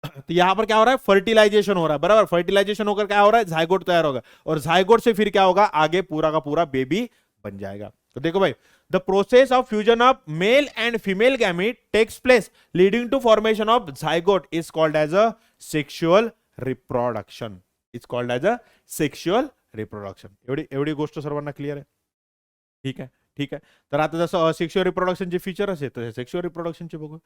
तो यहां पर क्या हो रहा है? फर्टिलाइजेशन हो रहा है, बराबर. फर्टिलाइजेशन होकर क्या हो रहा है? जाइगोट तैयार होगा, और जाइगोट से फिर क्या होगा? आगे पूरा का पूरा बेबी बन जाएगा. तो देखो भाई, the process of fusion of male and female gamete takes place leading to formation of zygote is called as a sexual reproduction. Is called as a sexual reproduction. एवढी एवढी गोष्ट सर्वांना क्लियर आहे? ठीक आहे, ठीक आहे. तर आता जसं सेक्शुअल रिप्रोडक्शनचे फीचर्स आहेत, तसे सेक्शुअल रिप्रोडक्शनचे बघू.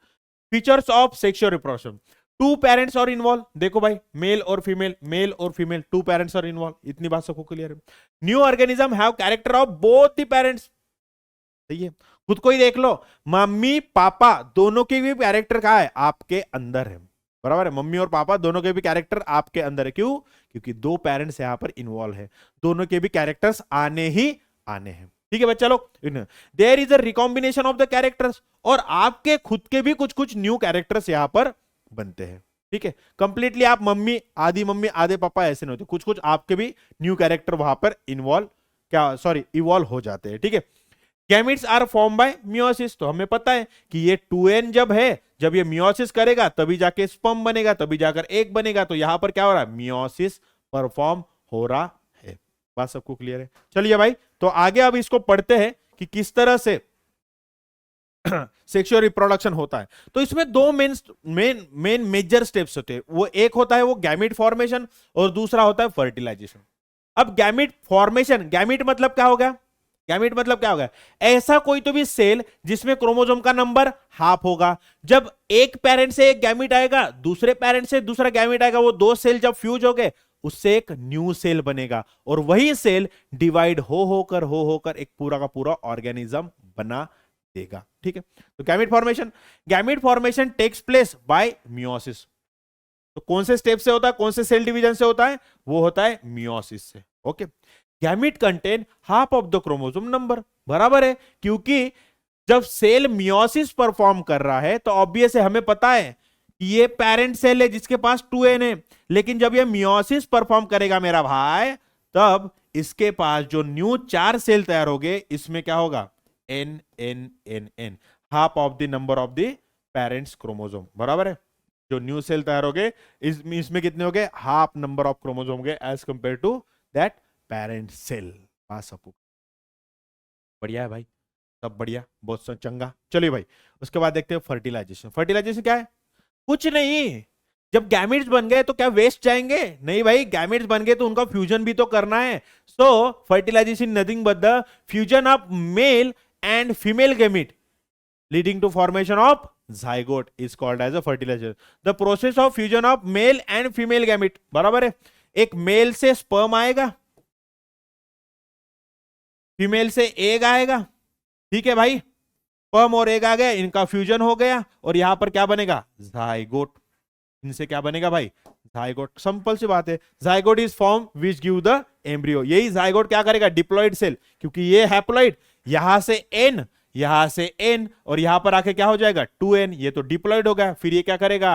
Features of sexual reproduction. Two parents are involve. देखो भाई, मेल और female, two parents are involve. इतनी बात सबको क्लियर है. New organism have character of both the parents. सही है, खुद को ही देख लो, मम्मी पापा दोनों के भी कैरेक्टर कहा है? आपके अंदर है, बराबर है. मम्मी और पापा दोनों के भी कैरेक्टर आपके अंदर है. क्यों? क्योंकि दो पेरेंट्स यहां पर इन्वॉल्व है, दोनों के भी कैरेक्टर्स आने ही आने हैं. ठीक है बच्चा लोग, there is a recombination of the characters, और आपके खुद के भी कुछ कुछ न्यू कैरेक्टर्स यहां पर बनते हैं. ठीक है, कंप्लीटली आप मम्मी आधे पापा ऐसे नहीं होते, कुछ कुछ आपके भी न्यू कैरेक्टर वहां पर इवॉल्व हो जाते हैं. ठीक है, gametes are form by meiosis. तो हमें पता है कि ये 2n जब है, जब ये मियोसिस करेगा तभी जाके स्पर्म बनेगा, तभी जाकर एग बनेगा. तो यहां पर क्या हो रहा है? मियोसिस परफॉर्म हो रहा है. बात सबको क्लियर है? चलिए भाई, तो आगे अब इसको पढ़ते हैं कि किस तरह से सेक्सुअल रिप्रोडक्शन होता है. तो इसमें दो मेन मेजर स्टेप्स होते हैं. वो एक होता है वो गैमिट फॉर्मेशन, और दूसरा होता है फर्टिलाइजेशन. अब गैमिट फॉर्मेशन, गैमिट मतलब क्या हो गया? गैमिट मतलब क्या होगा? ऐसा कोई तो भी सेल जिसमें क्रोमोसोम का नंबर हाफ होगा. जब एक पेरेंट से एक गैमिट आएगा, दूसरे पेरेंट से दूसरा गैमिट आएगा, वो दो सेल जब फ्यूज हो गए, उससे एक न्यू सेल बनेगा, और वही सेल डिवाइड हो होकर एक पूरा का पूरा ऑर्गेनिज्म बना देगा. ठीक है, तो gamete formation takes place by meiosis. तो कौन से स्टेप से होता है, कौन से सेल डिवीजन से होता है? वो होता है मियोसिस से. Okay, gamete contain half of the chromosome number, बराबर है, क्योंकि जब सेल मियोसिस परफॉर्म कर रहा है तो ऑब्वियस है, हमें पता है कि ये पेरेंट सेल है जिसके पास 2n है, लेकिन जब ये मियोसिस परफॉर्म करेगा मेरा भाई, तब इसके पास जो न्यू 4 सेल तैयार हो गए, इसमें क्या होगा? n, half of the number of the parents chromosome, बराबर है. जो न्यू सेल तैयार हो गए, इसमें कितने हो गए? हाफ नंबर ऑफ क्रोमोसोम हो गए as compare to that parent cell. बढ़िया है भाई. सब बढ़िया, बहुत चंगा। चलिए भाई, उसके बाद देखते हैं फर्टिलाइजेशन। फर्टिलाइजेशन क्या है? कुछ नहीं, जब गैमेट्स बन गए तो क्या वेस्ट जाएंगे? नहीं भाई, गैमेट्स बन गए तो उनका फ्यूजन भी तो करना है। So fertilization nothing but the fusion of male and female gamete leading to formation of zygote is called as a fertilization. The process of fusion of male and female gamete, बराबर है। एक mail से sperm आएगा, female से egg आएगा, ठीक है भाई, स्पर्म और एग आ गया, इनका फ्यूजन हो गया और यहां पर क्या बनेगा? जाइगोट। इनसे क्या बनेगा भाई? जाइगोट। सिंपल सी बात है, zygote is form which give the embryo. यही जाइगोट क्या करेगा? डिप्लॉइड सेल, क्योंकि ये हैप्लॉइड, यहां से एन, यहां से एन, और यहां पर आके क्या हो जाएगा? 2n। ये तो डिप्लॉइड हो गया, फिर ये क्या करेगा?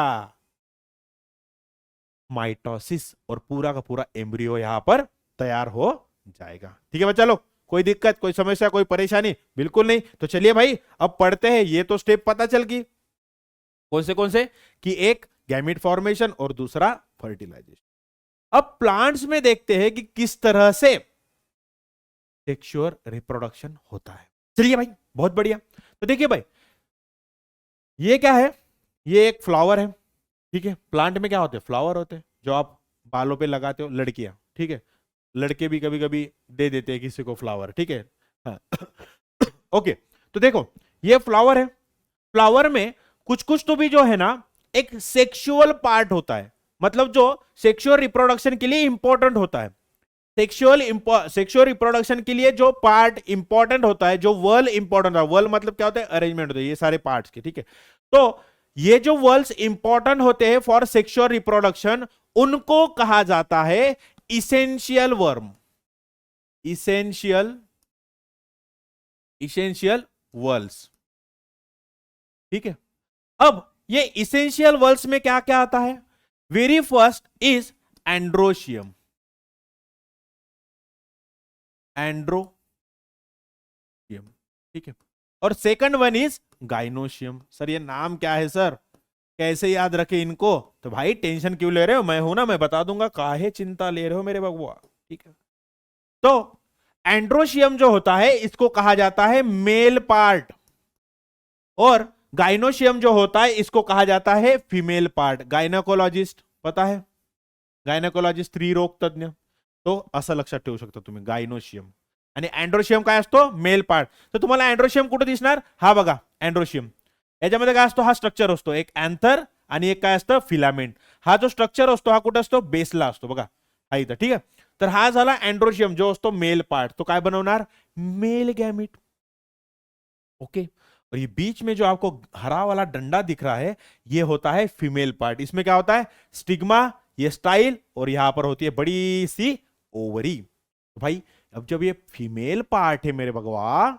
माइटोसिस, और पूरा का पूरा एम्ब्रियो यहां पर तैयार हो जाएगा। ठीक है बच्चा लोग, कोई दिक्कत, कोई समस्या, कोई परेशानी? बिल्कुल नहीं। तो चलिए भाई अब पढ़ते हैं। ये तो स्टेप पता चल गई, कौन से कि एक गैमेट फॉर्मेशन और दूसरा फर्टिलाइजेशन। अब प्लांट्स में देखते हैं कि किस तरह से सेक्सुअल रिप्रोडक्शन होता है। चलिए भाई, बहुत बढ़िया। तो देखिए भाई, ये क्या है? ये एक फ्लावर है, ठीक है। प्लांट में क्या होते हैं? फ्लावर होते हैं, जो आप बालों पे लगाते हो, लड़कियां, ठीक है। लड़के भी कभी कभी दे देते हैं किसी को फ्लावर, ठीक है। हाँ। ओके, तो देखो ये फ्लावर है। फ्लावर में कुछ कुछ तो भी जो है ना, एक सेक्सुअल पार्ट होता है, मतलब जो सेक्सुअल रिप्रोडक्शन के लिए इंपॉर्टेंट होता है। सेक्सुअल रिप्रोडक्शन के लिए जो पार्ट इंपॉर्टेंट होता है, जो वर्ल इंपॉर्टेंट है, वर्ल मतलब क्या होता है? अरेंजमेंट होता है ये सारे पार्ट्स के, ठीक है। तो ये जो वर्ल्स इंपॉर्टेंट होते हैं फॉर सेक्सुअल रिप्रोडक्शन, उनको कहा जाता है इसेंशियल वर्म। इसेंशियल वर्ल्स, ठीक है। अब ये इसेंशियल वर्ल्स में क्या क्या आता है? Very first is androecium. ठीक है। और second one is gynoecium. Sir ये नाम क्या है सर, कैसे याद रखे इनको? तो भाई टेंशन क्यों ले रहे हो, मैं हूं ना, मैं बता दूंगा, काहे चिंता ले रहे हो मेरे बबुआ, ठीक है। तो एंड्रोशियम जो होता है इसको कहा जाता है मेल पार्ट, और गाइनोशियम जो होता है इसको कहा जाता है फीमेल पार्ट। गायनेकोलॉजिस्ट पता है? गायनेकोलॉजिस्ट, स्त्री रोग तज्ञ, तो असं लक्षात ठेवू शकता तुम्ही, गायनोशियम। आणि अँड्रोशियम काय असतो? Male part. तर तुम्हाला अँड्रोशियम कुठे दिसणार? हा बघा अँड्रोशियम, याच्यामध्ये काय असतो? हा स्ट्रक्चर असतो, एक अँथर आणि एक काय असतं? फिलामेंट। हा जो स्ट्रक्चर असतो हा कुठे असतो? बेसला असतो बघा, हा इथं, ठीक आहे। तर हा झाला अँड्रोशियम जो असतो मेल पार्ट, तो काय बनवणार? Male gamete. ओके। और ये बीच में जो आपको हरा वाला डंडा दिख रहा है, ये होता है फीमेल पार्ट। इसमें क्या होता है? स्टिग्मा, ये स्टाइल, और यहां पर होती है बड़ी सी ओवरी। तो भाई अब जब ये फीमेल पार्ट है मेरे भगवा,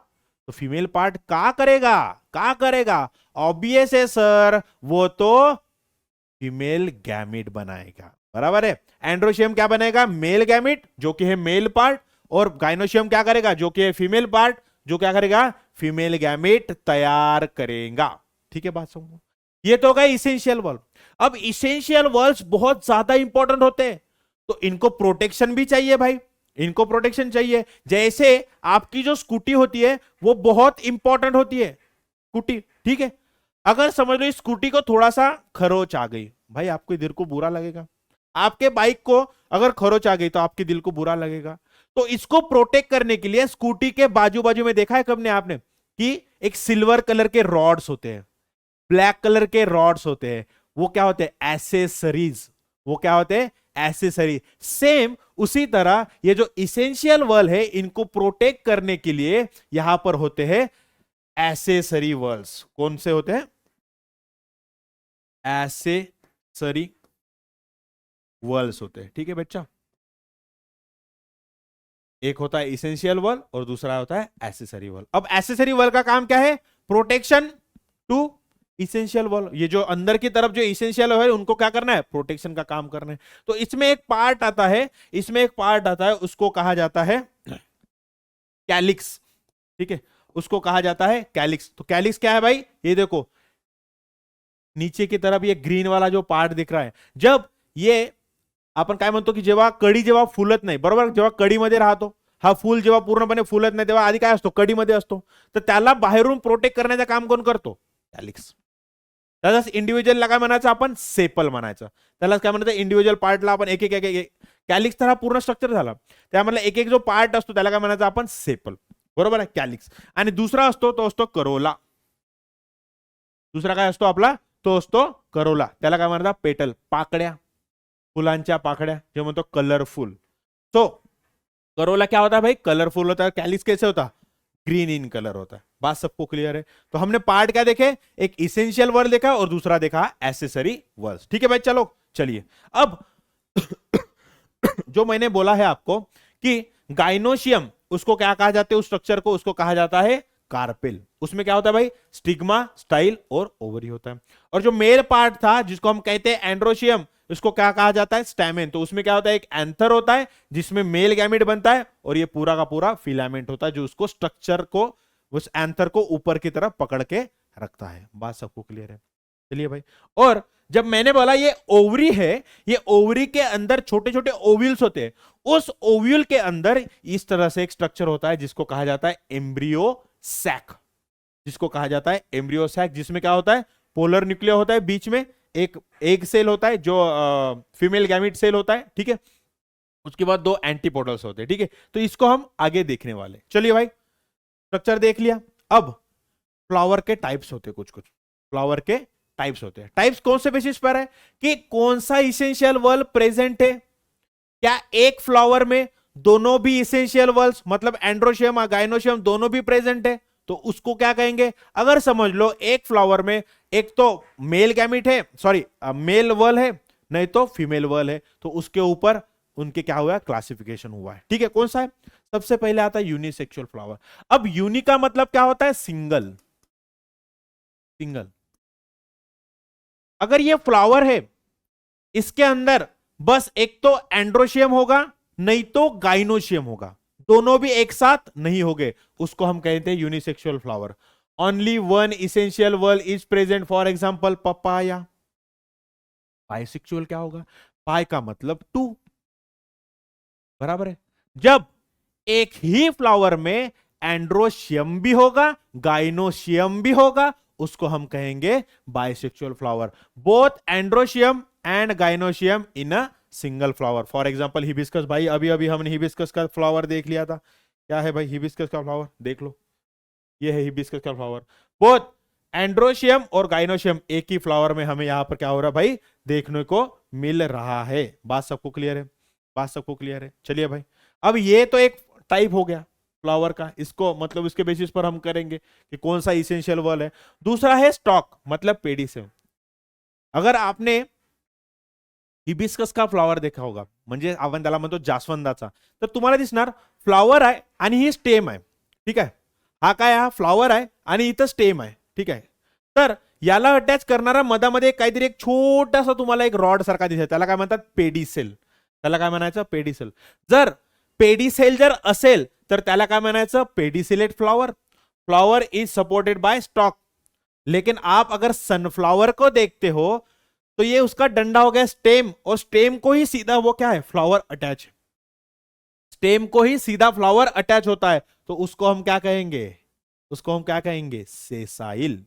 तो फीमेल पार्ट क्या करेगा? ऑब्वियस है सर, वो तो फीमेल गैमेट बनाएगा, बराबर है। एंड्रोशियम क्या बनेगा? मेल गैमेट, जो कि है मेल पार्ट, और गाइनोशियम क्या करेगा? जो कि है फीमेल पार्ट, जो क्या करेगा? फीमेल गैमेट तैयार करेगा। ठीक है बात समझो? ये तो गए इसेंशियल वर्ब। अब इसेंशियल वर्ब्स बहुत ज्यादा इंपॉर्टेंट होते हैं, तो इनको प्रोटेक्शन भी चाहिए भाई, इनको प्रोटेक्शन चाहिए। जैसे आपकी जो स्कूटी होती है वो बहुत इंपॉर्टेंट होती है, स्कूटी, ठीक है। अगर समझ लो स्कूटी को थोड़ा सा खरोच आ गई, भाई आपके दिल को बुरा लगेगा। आपके बाइक को अगर खरोच आ गई तो आपके दिल को बुरा लगेगा। तो इसको प्रोटेक्ट करने के लिए स्कूटी के बाजू बाजू में देखा है कब ने आपने कि एक सिल्वर कलर के रॉड्स होते हैं, ब्लैक कलर के रॉड्स होते हैं, वो क्या होते हैं? एसेसरीज। वो क्या होते हैं? एसेसरी। सेम उसी तरह ये जो इसेंशियल वर्ल है, इनको प्रोटेक्ट करने के लिए यहां पर होते हैं एसेसरी वर्ल्स। कौन से होते हैं? एसेसरी वर्ल्स होते हैं, ठीक है बच्चा। एक होता है इसेंशियल वर्ल और दूसरा होता है एसेसरी वर्ल। अब एसेसरी वर्ल का काम क्या है? Protection to essential whorl. ये जो अंदर की तरफ जो इसेंशियल है उनको क्या करना है? प्रोटेक्शन का काम करना है। तो इसमें एक पार्ट आता है, उसको कहा जाता है कैलिक्स, ठीक है, उसको कहा जाता है कैलिक्स। तो कैलिक्स क्या है भाई? ये देखो नीचे की तरफ ये ग्रीन वाला जो पार्ट दिख रहा है, जब ये आपण काय म्हणतो की जेव्हा कडी जेव्हा फुलत नाही, बरोबर, जेव्हा कडी मध्ये राहतो, हा फूल जेव्हा पूर्णपणे फुलत नाही तेव्हा आधी काय असतो, कडीमध्ये असतो. तर त्याला बाहेरून प्रोटेक्ट करण्याचं काम कोण करतो, कॅलिक्स. त्यालाच इंडिव्हिज्युअलला काय म्हणायचं आपण, सेपल म्हणायचं. त्यालाच काय म्हणायचं, इंडिव्हिज्युअल पार्टला आपण एक एक एक एक कॅलिक्स. तर हा पूर्ण स्ट्रक्चर झाला. त्यामधला एक एक जो पार्ट असतो त्याला काय म्हणायचं आपण, सेपल. बरोबर आहे, कॅलिक्स. आणि दुसरा असतो तो असतो करोला. दुसरा काय असतो आपला, तो असतो करोला. त्याला काय म्हणतात, पेटल, पाकड्या, फुलांच्या पाकड्या, जे म्हणतो कलरफुल. तो करोला क्या होता है भाई, कलरफुल होता है. कैलिक्स कैसे होता, ग्रीन इन कलर होता है. बात सबको क्लियर है. तो हमने पार्ट क्या देखे, एक इसेंशियल वर्ड देखा और दूसरा देखा एसेसरी वर्ड्स. ठीक है भाई, चलो चलिए. अब जो मैंने बोला है आपको कि गाइनोशियम, उसको क्या कहा जाता है, उस स्ट्रक्चर को उसको कहा जाता है कार्पेल. उसमें क्या होता है भाई, स्टिग्मा, स्टाइल और ओवरी होता है. और जो मेल पार्ट था जिसको हम कहते हैं एंड्रोशियम, उसको क्या कहा जाता है, स्टैमेन. तो उसमें क्या होता है, एक एंथर होता है जिसमें मेल गैमेट बनता है और ये पूरा का पूरा फिलामेंट होता है जो उसको स्ट्रक्चर को, उस एंथर को ऊपर की तरफ पकड़ के रखता है. बात सबको क्लियर है. चलिए भाई. और जब मैंने बोला ये ओवरी है, ये ओवरी के अंदर छोटे छोटे ओव्यूल्स होते हैं. उस ओव्यूल के अंदर इस तरह से एक स्ट्रक्चर होता है जिसको कहा जाता है एम्ब्रियो सैक. जिसको कहा जाता है एम्ब्रियो सैक, जिसमें क्या होता है, पोलर न्यूक्लियर होता है, बीच में एक एग सेल होता है जो फीमेल गैमिट सेल होता है. ठीक है. उसके बाद दो एंटीपोडल्स होते हैं. ठीक है. तो इसको हम आगे देखने वाले. चलिए भाई, स्ट्रक्चर देख लिया. अब फ्लावर के टाइप्स होते हैं, कुछ कुछ फ्लावर के टाइप्स होते हैं. टाइप्स कौन से बेसिस पर है, कि कौन सा इसेंशियल वर्ड प्रेजेंट है. क्या एक फ्लावर में दोनों भी इसेंशियल वर्ड्स, मतलब एंड्रोशियम और गाइनोशियम दोनों भी प्रेजेंट है, तो उसको क्या कहेंगे. अगर समझ लो एक फ्लावर में एक तो मेल गैमिट है, सॉरी मेल वर्ल है, नहीं तो फीमेल वर्ल है, तो उसके ऊपर उनके क्या हुआ, क्लासिफिकेशन हुआ है. ठीक है. कौन सा है, सबसे पहले आता है यूनिसेक्सुअल फ्लावर. अब यूनि का मतलब क्या होता है, सिंगल. सिंगल. अगर ये फ्लावर है, इसके अंदर बस एक तो एंड्रोशियम होगा, नहीं तो गाइनोशियम होगा, दोनों भी एक साथ नहीं होंगे, उसको हम कहते हैं unisexual flower. Only one essential word is present, for example papaya. Bisexual क्या होगा, पाई का मतलब टू, बराबर है. जब एक ही फ्लावर में एंड्रोशियम भी होगा, गाइनोशियम भी होगा, उसको हम कहेंगे bisexual flower. Both androecium and gynoecium in a single flower. For example hibiscus. भाई अभी अभी हमने हिबिस्कस का फ्लावर देख लिया था. क्या है भाई, हिबिस्कस का फ्लावर देख लो. ये है हिबिस्कस का फ्लावर. बोथ एंड्रोशियम और गाइनोशियम एक ही फ्लावर में हमें यहां पर क्या हो रहा है भाई, देखने को मिल रहा है. बात सबको क्लियर है, बात सबको क्लियर है. चलिए भाई, अब ये तो एक टाइप हो गया फ्लावर का, इसको मतलब इसके बेसिस पर हम करेंगे कि कौन सा इसेंशियल वर्ड है. दूसरा है स्टॉक, मतलब पेडिसेम. अगर आपने हिबिस्कस का फ्लावर देखा होगा, म्हणजे आपण त्याला म्हणतो जास्वंदाचा, तर तुम्हाला दिसणार फ्लावर आहे आणि ही स्टेम आहे. ठीक आहे. हा काय, हा फ्लावर आहे आणि इथं स्टेम आहे. ठीक आहे. तर याला अटॅच करणारा मधामध्ये काहीतरी एक छोटासा तुम्हाला एक रॉड सारखा दिसेल, त्याला काय म्हणतात, पेडिसेल. त्याला काय म्हणायचं, पेडिसेल. जर पेडिसेल जर असेल तर त्याला काय म्हणायचं, pedicellate flower. Flower is supported by stock. लेकिन आप अगर सनफ्लावर को देखते हो तो ये उसका डंडा हो गया स्टेम, और स्टेम को ही सीधा वो क्या है, फ्लावर अटैच. स्टेम को ही सीधा फ्लावर अटैच होता है, तो उसको हम क्या कहेंगे, उसको हम क्या कहेंगे, सेसाइल.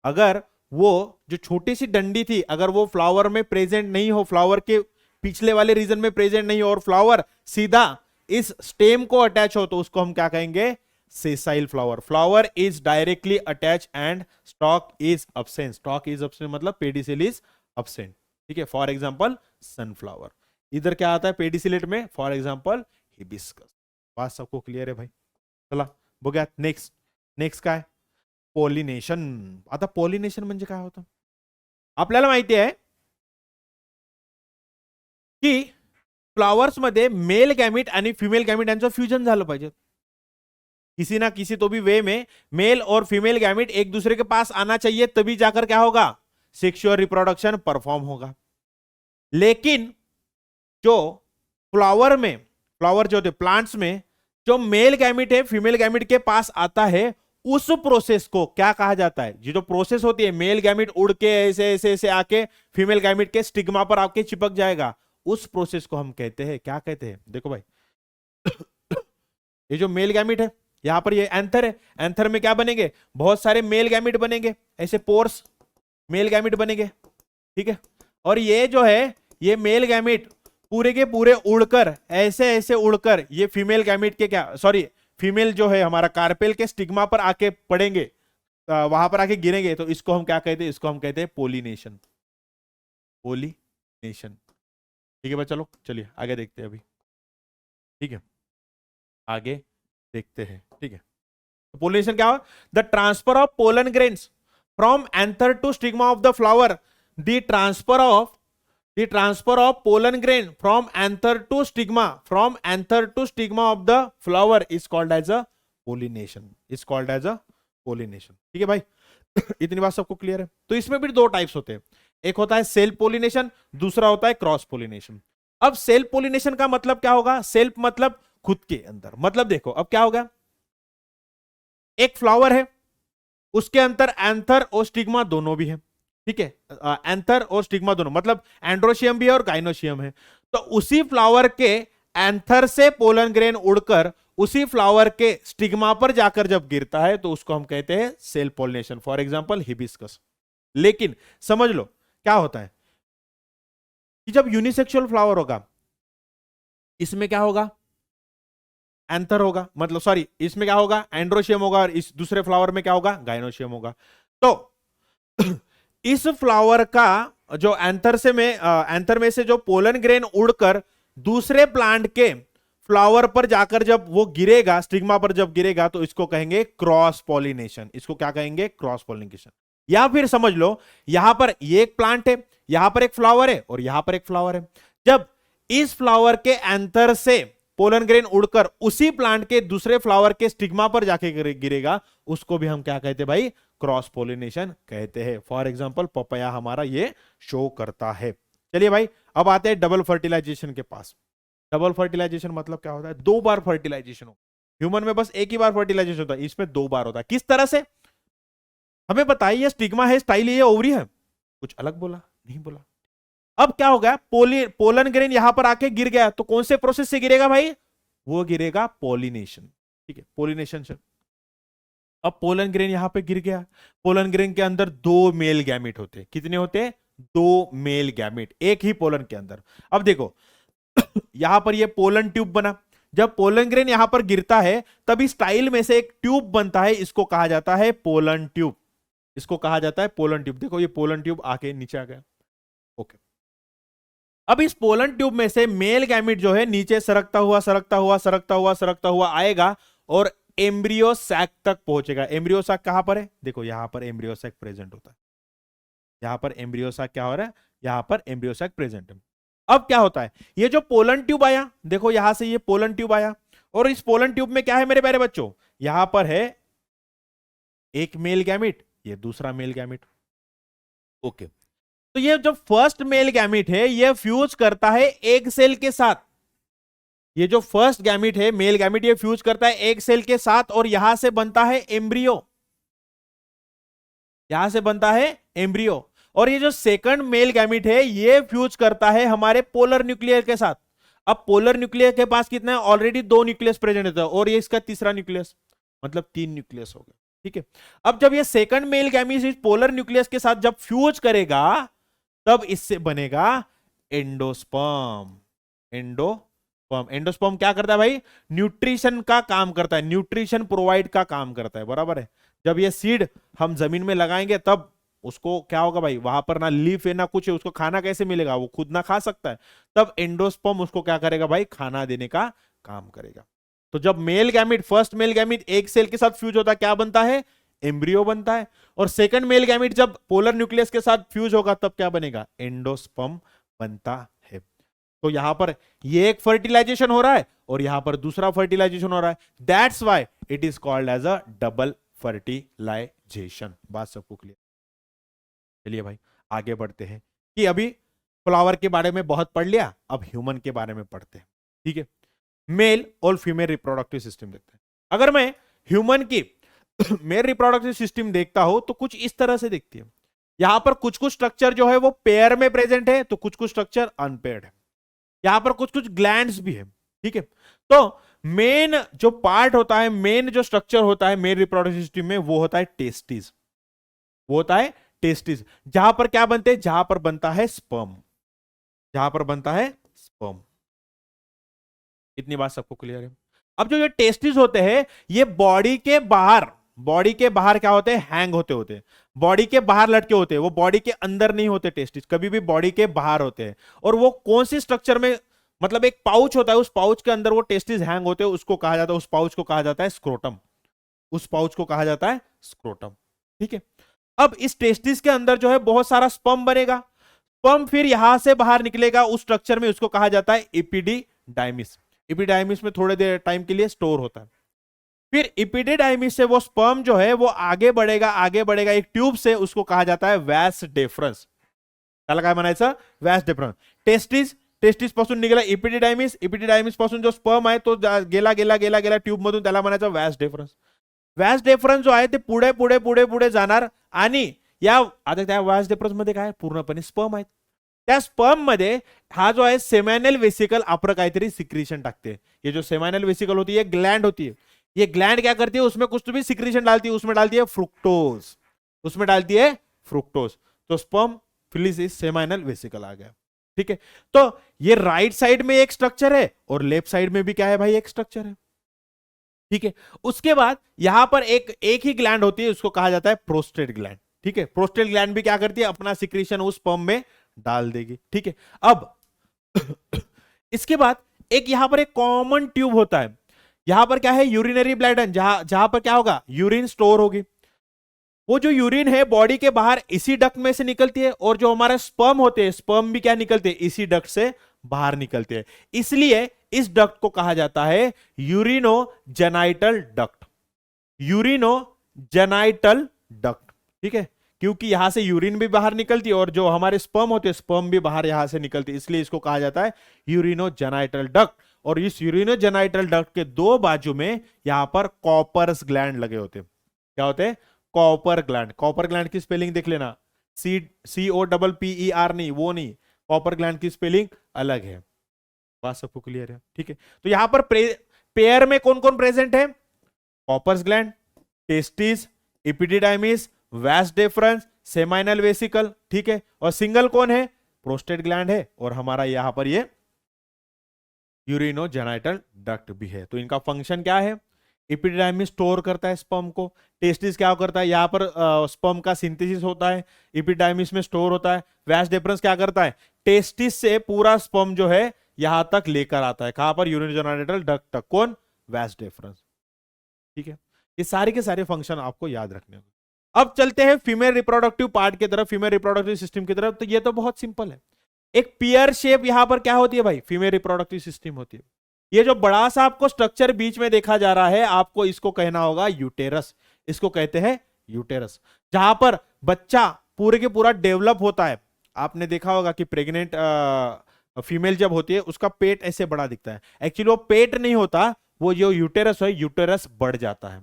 अगर वो जो छोटी सी डंडी थी, अगर वो फ्लावर में प्रेजेंट नहीं हो, फ्लावर के पिछले वाले रीजन में प्रेजेंट नहीं हो, और फ्लावर सीधा इस स्टेम को अटैच हो, तो उसको हम क्या कहेंगे, sessile flower. Flower is directly attach and stock is absent. Stock is absent मतलब पेडिसिल इज अब्सेंट. ठीक है. For example sunflower. इधर क्या आता है पेडिसिलेट में, फॉर एग्जांपल हिबिस्कस. बात सबको क्लियर है भाई. चला बघूया नेक्स्ट. नेक्स्ट काय, पॉलिनेशन. आता पॉलिनेशन म्हणजे काय होतं, आपल्याला माहिती आहे की फ्लावर्स मध्ये मेल गैमिट आणि फीमेल गैमिट यांचं फ्यूजन झालं पाहिजे. किसी ना किसी तो भी वे में मेल और फीमेल गैमिट एक दूसरे के पास आना चाहिए, तभी जाकर क्या होगा, सेक्सुअल रिप्रोडक्शन परफॉर्म होगा. लेकिन जो फ्लावर में, फ्लावर जो होते प्लांट्स में, जो मेल गैमिट है फीमेल गैमिट के पास आता है, उस प्रोसेस को क्या कहा जाता है, ये जो प्रोसेस होती है, मेल गैमिट उड़ के ऐसे ऐसे ऐसे आके फीमेल गैमिट के स्टिग्मा पर आके चिपक जाएगा, उस प्रोसेस को हम कहते हैं, क्या कहते हैं, देखो भाई ये जो मेल गैमिट है, यहां पर ये एंथर है, एंथर में क्या बनेंगे, बहुत सारे मेल गैमिट बनेंगे, ऐसे पोर्स मेल गैमिट बनेंगे, ठीक है। और ये जो है, ये मेल गैमिट पूरे के पूरे उड़कर ऐसे ऐसे उड़कर ये फीमेल गैमिट के क्या, सॉरी, फीमेल जो है हमारा कार्पेल के स्टिग्मा पर आके पड़ेंगे, वहां पर आके गिरेंगे, तो इसको हम क्या कहते हैं, इसको हम कहते हैं पोलिनेशन, पोलिनेशन, ठीक है भाई। चलो चलिए आगे देखते हैं अभी, ठीक है, आगे देखते हैं, ठीक है। तो पोलिनेशन क्या हो, the transfer of pollen grains from anther to stigma of the flower, the transfer of pollen grain from anther to stigma, of the flower is called as a pollination, ठीक है भाई। इतनी बात सबको क्लियर है। तो इसमें भी दो टाइप्स होते हैं, एक होता है सेल्फ पोलिनेशन, दूसरा होता है क्रॉस पोलिनेशन। अब सेल्फ पोलिनेशन का मतलब क्या होगा, सेल्फ मतलब खुद के अंदर, मतलब देखो अब क्या होगा, एक फ्लावर है, उसके अंदर एंथर और स्टिग्मा दोनों भी है, ठीक है, एंथर और स्टिग्मा दोनों, मतलब एंड्रोशियम भी है और गाइनोशियम है। तो उसी फ्लावर के एंथर से पोलन ग्रेन उड़कर उसी फ्लावर के स्टिग्मा पर जाकर जब गिरता है तो उसको हम कहते हैं self pollination, for example hibiscus. लेकिन समझ लो क्या होता है कि जब यूनिसेक्सुअल फ्लावर होगा, इसमें क्या होगा, एंथर होगा, मतलब सॉरी, इसमें क्या होगा, एंड्रोशियम होगा, और इस दूसरे फ्लावर में क्या होगा, गाइनोशियम होगा। तो इस फ्लावर का जो एंथर में से जो पोलन ग्रेन उड़कर दूसरे प्लांट के फ्लावर पर जाकर जब वो गिरेगा, स्टिग्मा पर जब गिरेगा, तो इसको कहेंगे क्रॉस पॉलिनेशन, इसको क्या कहेंगे, क्रॉस पॉलिनेशन। या फिर समझ लो यहां पर ये एक प्लांट है, यहां पर एक फ्लावर है और यहां पर एक फ्लावर है, जब इस फ्लावर के एंथर से पोलन ग्रेन उड़कर उसी प्लांट के दूसरे फ्लावर के स्टिग्मा पर जाके गिरेगा, उसको भी हम क्या कहते हैं भाई, क्रॉस पोलिनेशन कहते हैं। फॉर एग्जांपल पपाया हमारा ये शो करता है। चलिए भाई अब आते हैं डबल फर्टिलाइजेशन के पास। डबल फर्टिलाइजेशन मतलब क्या होता है, दो बार फर्टिलाइजेशन हो। ह्यूमन में बस एक ही बार फर्टिलाइजेशन होता है, इसमें दो बार होता है। किस तरह से, हमें बताइए, ये स्टिग्मा है, स्टाइल है, ओवरी है, कुछ अलग बोला, नहीं बोला। अब क्या होगा, पोलन ग्रेन यहां पर आके गिर गया, तो कौन से प्रोसेस से गिरेगा भाई, वो गिरेगा पोलिनेशन, ठीक है, पोलिनेशन से। अब पोलन ग्रेन यहां पे गिर गया, पोलन ग्रेन के अंदर दो मेल गैमिट होते, कितने होते, दो मेल गैमिट एक ही पोलन के अंदर। अब देखो यहां पर ये पोलन ट्यूब बना, जब पोलन ग्रेन यहां पर गिरता है तभी स्टाइल में से एक ट्यूब बनता है, इसको कहा जाता है पोलन ट्यूब, इसको कहा जाता है पोलन ट्यूब। देखो ये पोलन ट्यूब आके नीचे आ गया, ओके। अब इस पोलन ट्यूब में से मेल गैमिट जो है नीचे सरकता हुआ आएगा और एम्ब्रियो सैक तक पहुंचेगा। एम्ब्रियो सैक कहां पर है, देखो यहां पर एम्ब्रियो सैक प्रेजेंट होता है, यहां पर एम्ब्रियो सैक क्या हो रहा है, यहां पर एम्ब्रियो सैक प्रेजेंट है। अब क्या होता है, ये जो पोलन ट्यूब आया, देखो यहां से ये पोलन ट्यूब आया, और इस पोलन ट्यूब में क्या है मेरे प्यारे बच्चों, यहां पर है एक मेल गैमिट, ये दूसरा मेल गैमिट, ओके। तो ये जो फर्स्ट मेल गैमिट है ये फ्यूज करता है एग सेल के साथ, ये जो फर्स्ट गैमिट है मेल गैमिट ये फ्यूज करता है एग सेल के साथ, और यहां से बनता है एम्ब्रियो, यहां से बनता है एम्ब्रियो। और ये जो सेकंड मेल गैमिट है ये फ्यूज करता है हमारे पोलर न्यूक्लियर के साथ। अब पोलर न्यूक्लियर के पास कितना है, ऑलरेडी दो न्यूक्लियस प्रेजेंट होता है, और ये इसका तीसरा न्यूक्लियस, मतलब तीन न्यूक्लियस हो गए, ठीक है। अब जब ये सेकंड मेल गैमिट इस पोलर न्यूक्लियस के साथ जब फ्यूज करेगा, तब इससे बनेगा एंडोस्पर्म। एंडोस्पर्म क्या करता है भाई, न्यूट्रिशन का काम करता है, न्यूट्रिशन प्रोवाइड का काम करता है, बराबर है। जब ये सीड हम जमीन में लगाएंगे तब उसको क्या होगा भाई, वहां पर ना लीफ है ना कुछ है, उसको खाना कैसे मिलेगा, वो खुद ना खा सकता है, तब एंडोस्पर्म उसको क्या करेगा भाई, खाना देने का काम करेगा। तो जब male gamete, first male gamete एक सेल के साथ फ्यूज होता है, क्या बनता है, एम्ब्रियो बनता है। और सेकंड मेल गैमिट जब पोलर न्यूक्लियस के साथ फ्यूज होगा तब क्या बनेगा, एंडोस्पर्म बनता है। तो यहां पर ये एक फर्टिलाइजेशन हो रहा है और यहां पर दूसरा फर्टिलाइजेशन हो रहा है, that's why it is called as a double fertilization. बात सबको क्लियर। चलिए भाई आगे बढ़ते हैं कि अभी फ्लावर के बारे में बहुत पढ़ लिया, अब ह्यूमन के बारे में पढ़ते हैं, ठीक है। मेल और फीमेल रिप्रोडक्टिव सिस्टम देखते हैं। अगर मैं ह्यूमन की मेल रिप्रोडक्टिव सिस्टम देखता हूं तो कुछ इस तरह से दिखती है। यहां पर कुछ कुछ स्ट्रक्चर जो है वो पेयर में प्रेजेंट है, तो कुछ कुछ स्ट्रक्चर अनपेयर्ड है। यहां पर कुछ कुछ ग्लैंड्स भी है, ठीक है। तो मेन जो पार्ट होता है, मेन जो स्ट्रक्चर होता है मेल रिप्रोडक्टिव सिस्टम में, वो होता है टेस्टिस। वो होता है टेस्टिस, जहां पर क्या बनते हैं, जहां पर बनता है स्पर्म, जहां पर बनता है स्पर्म। इतनी बात सबको क्लियर है? अब जो ये टेस्टिस होते हैं, ये बॉडी के बाहर, बॉडी के बाहर क्या होते हैं, हैंग होते होते हैं, बॉडी के बाहर लटके होते हैं, वो बॉडी के अंदर नहीं होते टेस्टिस, कभी भी बॉडी के बाहर होते हैं। और वो कौन सी स्ट्रक्चर में, मतलब एक पाउच होता है, उस पाउच के अंदर वो टेस्टिस हैंग होते हैं, उसको कहा जाता है, उस पाउच को कहा जाता है स्क्रोटम। उस पाउच को कहा जाता है स्क्रोटम। ठीक है। अब इस टेस्टिस के अंदर जो है बहुत सारा स्पर्म बनेगा, स्पर्म फिर यहां से बाहर निकलेगा उस स्ट्रक्चर में, उसको कहा जाता है एपिडिडाइमिस। एपिडाइमिस में थोड़े देर टाइम के लिए स्टोर होता है। फिर एपिडिडाइमिस से वो स्पर्म जो है वो आगे बढ़ेगा, आगे बढ़ेगा एक ट्यूब से, उसको कहा जाता है वैस डेफरन्स। त्याला काय म्हणायचं, वॅस डेफरन्स। टेस्टिस, टेस्टिस पासून निघाला एपिडिडायमिस, एपिडिडायमिस पासून जो स्पर्म आहे तो गेला गेला गेला गेला ट्यूब मधून, त्याला म्हणायचं वॅस डेफरन्स। वॅस डेफरन्स जो आहे ते पुढे पुढे पुढे पुढे जाणार, आणि या आता त्या वॅस डेफरन्स मध्ये काय पूर्णपणे स्पर्म आहेत, त्या स्पर्म मध्ये हा जो है सेमाइनल वेसिकल आपलं काहीतरी सिक्रीशन टाकते। ये जो सेमाइनल वेसिकल होती है, ग्लैंड होती है, ये ग्लैंड क्या करती है, उसमें कुछ तो भी सिक्रीशन डालती है, उसमें डालती है फ्रुक्टोज, उसमें डालती है फ्रुक्टोज। तो स्पर्म फिलिस इस सेमाइनल वेसिकल आ गया। ठीक है। तो ये राइट साइड में एक स्ट्रक्चर है और लेफ्ट साइड में भी क्या है भाई, एक स्ट्रक्चर है। ठीक है। उसके बाद यहां पर एक ही ग्लैंड होती है, उसको कहा जाता है प्रोस्टेट ग्लैंड। ठीक है। प्रोस्टेट ग्लैंड भी क्या करती है, अपना सिक्रीशन उस स्पर्म में डाल देगी। ठीक है। अब इसके बाद एक यहां पर एक कॉमन ट्यूब होता है, यहां पर क्या है, यूरिनरी ब्लैडर, जहां पर क्या होगा, यूरिन स्टोर होगी। वो जो यूरिन है बॉडी के बाहर इसी डक्ट में से निकलती है, और जो हमारे स्पर्म होते हैं, स्पर्म भी क्या निकलते हैं, इसी डक्ट से बाहर निकलते हैं। इसलिए इस डक्ट को कहा जाता है यूरिनोजेनाइटल डक्ट, यूरिनोजेनाइटल डक्ट। ठीक है। क्योंकि यहां से यूरिन भी बाहर निकलती है और जो हमारे स्पर्म होते हैं, स्पर्म भी बाहर यहां से निकलती है, इसलिए इसको कहा जाता है यूरिनोजेनाइटल डक्ट। और इस यूरिनोजेनाइटल डक्ट के दो बाजू में यहां पर कॉपर्स ग्लैंड लगे होते हैं। क्या होते हैं, कॉपर ग्लैंड। कॉपर ग्लैंड की स्पेलिंग देख लेना, COPPER नहीं, वो नहीं, कॉपर ग्लैंड की स्पेलिंग अलग है। बात सबको क्लियर है? ठीक है। तो यहां पर पेयर में कौन कौन प्रेजेंट है, कॉपर्स ग्लैंड, टेस्टिस, एपिडिडाइमिस, वैस डेफरन्स, सेमाइनल वेसिकल। ठीक है। और सिंगल कौन है, प्रोस्टेट ग्लैंड है, और हमारा यहां पर ये यूरिनोजेनाइटल डक्ट भी है। तो इनका फंक्शन क्या है, एपिडिडाइमिस स्टोर करता है स्पर्म को, टेस्टिस क्या करता है, यहां पर स्पर्म का सिंथेसिस होता है, एपिडिडाइमिस में स्टोर होता है। वैस डेफरन्स क्या करता है, टेस्टिस से पूरा स्पर्म जो है यहां तक लेकर आता है, कहां पर, यूरिनोजेनाइटल डक्ट तक। कौन, वैस डेफरन्स। ठीक है। ये सारे के सारे फंक्शन आपको याद रखने होंगे। अब चलते हैं फीमेल रिप्रोडक्टिव पार्ट की तरफ, फीमेल रिप्रोडक्टिव सिस्टम की तरफ। तो ये तो बहुत सिंपल है, एक पियर शेप यहां पर क्या होती है भाई, फीमेल रिप्रोडक्टिव सिस्टम होती है। ये जो बड़ा सा आपको स्ट्रक्चर बीच में देखा जा रहा है, आपको इसको कहना होगा यूटेरस, इसको कहते हैं यूटेरस, जहां पर बच्चा पूरे के पूरा डेवलप होता है। आपने देखा होगा कि प्रेग्नेंट फीमेल जब होती है उसका पेट ऐसे बड़ा दिखता है, एक्चुअली वो पेट नहीं होता, वो जो यूटेरस है, यूटेरस बढ़ जाता है।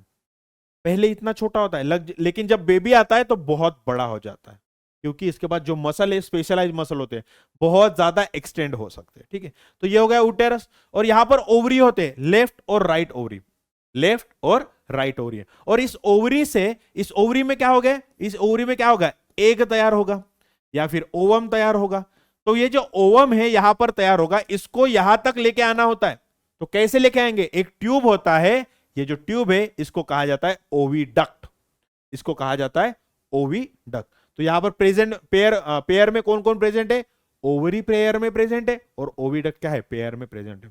पहले इतना छोटा होता है, लेकिन जब बेबी आता है तो बहुत बड़ा हो जाता है, क्योंकि इसके बाद जो मसल है, स्पेशलाइज मसल होते हैं, बहुत ज्यादा एक्सटेंड हो सकते हैं। ठीक है। तो ये हो गया यूटेरस। और यहां पर ओवरी होते हैं, लेफ्ट और राइट ओवरी, लेफ्ट और राइट ओवरी। और इस ओवरी से, इस ओवरी में क्या हो गया, इस ओवरी में क्या होगा, एग तैयार होगा या फिर ओवम तैयार होगा। तो ये जो ओवम है यहां पर तैयार होगा, इसको यहां तक लेके आना होता है। तो कैसे लेके आएंगे, एक ट्यूब होता है, ये जो ट्यूब है इसको कहा जाता है ओविडक्ट, इसको कहा जाता है ओविडक्ट। तो यहां पर प्रेजेंट पेयर में कौन कौन प्रेजेंट है, ओवरी पेयर में प्रेजेंट है, और ओविडक्ट क्या है, पेयर में प्रेजेंट है।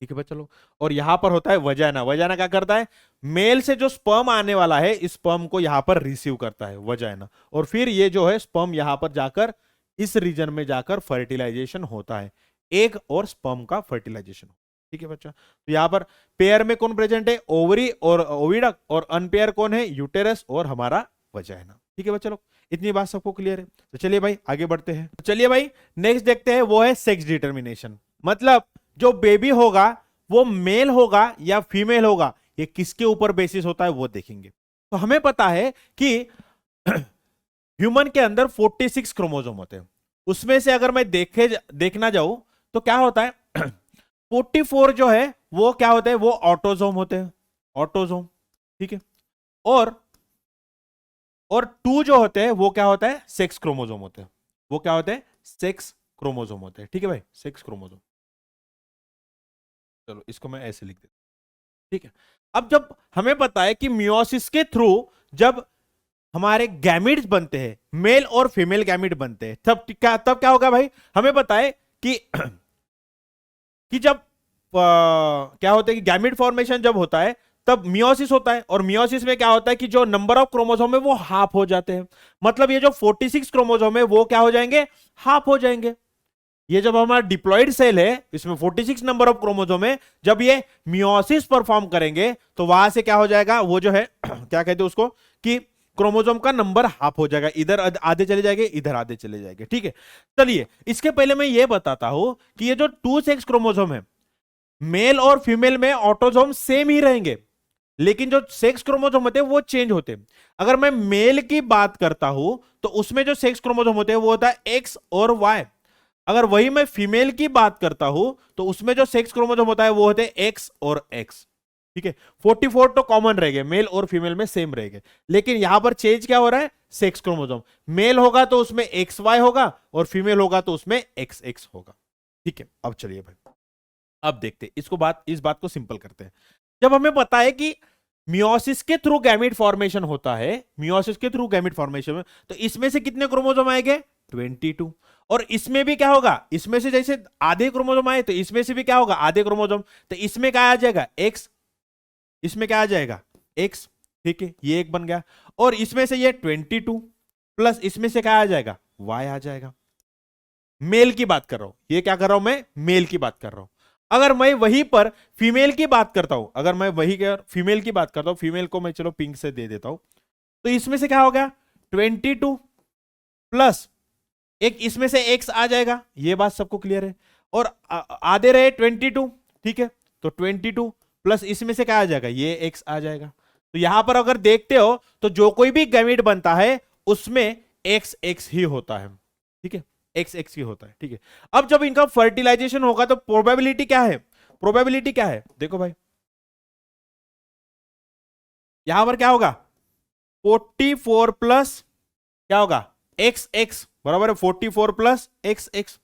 ठीक है चलो। और यहां पर होता है वजाना, वजाना क्या करता है, मेल से जो स्पर्म आने वाला है, इस स्पर्म को यहां पर रिसीव करता है, वजाना। और फिर ये जो है स्पर्म यहां पर जाकर इस रीजन में जाकर फर्टिलाइजेशन होता है, एग और स्पर्म का फर्टिलाइजेशन। ठीक है बच्चा। तो यहां पर पेयर में कौन प्रेजेंट है, ओवरी और ओविडक्ट, और अनपेयर कौन है, यूटेरस और हमारा वजाइना। ठीक है बच्चा लोग, इतनी बात सबको क्लियर है? तो चलिए भाई आगे बढ़ते हैं। तो चलिए भाई नेक्स्ट देखते हैं, वो है सेक्स डिटर्मिनेशन। मतलब जो बेबी होगा वो मेल होगा या फीमेल होगा, ये किसके ऊपर बेसिस होता है वो देखेंगे। तो हमें पता है कि ह्यूमन के अंदर 46 क्रोमोसोम होते हैं, उसमें से अगर मैं देखना जाऊं तो क्या होता है 44 जो है वो क्या होते हैं, वो ऑटोजोम होते हैं, ऑटोजोम, ठीक है। और 2 जो होते हैं वो क्या होता है, सेक्स क्रोमोजोम होते हैं, वो क्या होते हैं, सेक्स क्रोमोजोम होते हैं, ठीक है भाई, सेक्स क्रोमोजोम। चलो इसको मैं ऐसे लिख देता हूं, ठीक है। अब जब हमें पता है कि मियोसिस के थ्रू जब हमारे गैमिट्स बनते हैं, मेल और फीमेल गैमिट बनते हैं, तब क्या होगा भाई, हमें पता है कि कि जब क्या होता है कि गैमिट फॉर्मेशन जब होता है तब मियोसिस होता है, और मियोसिस में क्या होता है कि जो नंबर ऑफ क्रोमोसोम है वो हाफ हो जाते हैं, मतलब ये जो 46 क्रोमोसोम है वो क्या हो जाएंगे, हाफ हो जाएंगे। ये जब हमारा डिप्लॉइड सेल है, इसमें 46 नंबर ऑफ क्रोमोसोम है, जब ये मियोसिस परफॉर्म करेंगे तो वहां से क्या हो जाएगा, वो जो है क्या कहते हैं उसको, कि क्रोमोसोम का नंबर हाफ हो जाएगा, इधर आधे चले जाएंगे, इधर आधे चले जाएंगे, ठीक है। चलिए इसके पहले मैं ये बताता हूं कि ये जो 2 सेक्स क्रोमोसोम है, मेल और फीमेल में ऑटोसोम सेम ही रहेंगे, लेकिन जो सेक्स क्रोमोसोम होते हैं वो चेंज होते हैं। अगर मैं मेल की बात करता हूं तो उसमें जो सेक्स क्रोमोसोम होते हैं वो होता है एक्स और वाई। अगर वही मैं फीमेल की बात करता हूं तो उसमें जो सेक्स क्रोमोसोम होता है वो होते हैं एक्स और एक्स, ठीक है। 44 तो कॉमन रहेगा, मेल और फीमेल में सेम रहेगा, लेकिन यहां पर चेंज क्या हो रहा है, सेक्स क्रोमोसोम। मेल होगा तो उसमें एक्स वाई होगा, और फीमेल होगा तो उसमें एक्स एक्स होगा, ठीक है। अब चलिए भाई, अब देखते इस बात को सिंपल करते हैं। जब हमें पता है कि मियोसिस के थ्रू गैमिट फॉर्मेशन होता है, मियोसिस के थ्रू गैमिट फॉर्मेशन में, तो इसमें से कितने क्रोमोसोम आएंगे, 22। और इसमें भी क्या होगा, इसमें से जैसे आधे क्रोमोसोम आए तो इसमें से भी क्या होगा, आधे क्रोमोसोम, तो इसमें क्या आ जाएगा, एक्स, इसमें क्या आ जाएगा, एक्स, ठीक है, ये एक बन गया। और इसमें से ये 22 प्लस इसमें से क्या आ जाएगा, वाई आ जाएगा। मेल की बात कर रहा हूं, ये क्या कर रहा हूं मैं, मेल की बात कर रहा हूं। अगर मैं वहीं पर फीमेल की बात करता हूं, अगर मैं वही फीमेल की बात करता हूं, फीमेल को मैं चलो पिंक से दे देता हूं, तो इसमें से क्या हो गया, 22 प्लस एक इसमें से एक्स आ जाएगा, ये बात सबको क्लियर है। और आधे रहे 22, ठीक है, तो 22 प्लस इसमें से क्या आ जाएगा, ये एक्स आ जाएगा। तो यहां पर अगर देखते हो तो जो कोई भी गैमेट बनता है उसमें एक्स एक्स ही होता है, ठीक है, एक्स एक्स ही होता है, ठीक है। अब जब इनका फर्टिलाइजेशन होगा तो प्रोबेबिलिटी क्या है, प्रोबेबिलिटी क्या है, देखो भाई, यहां पर क्या होगा, 44 प्लस क्या होगा, एक्स एक्स बराबर है 44 प्लस एक्स एक्स।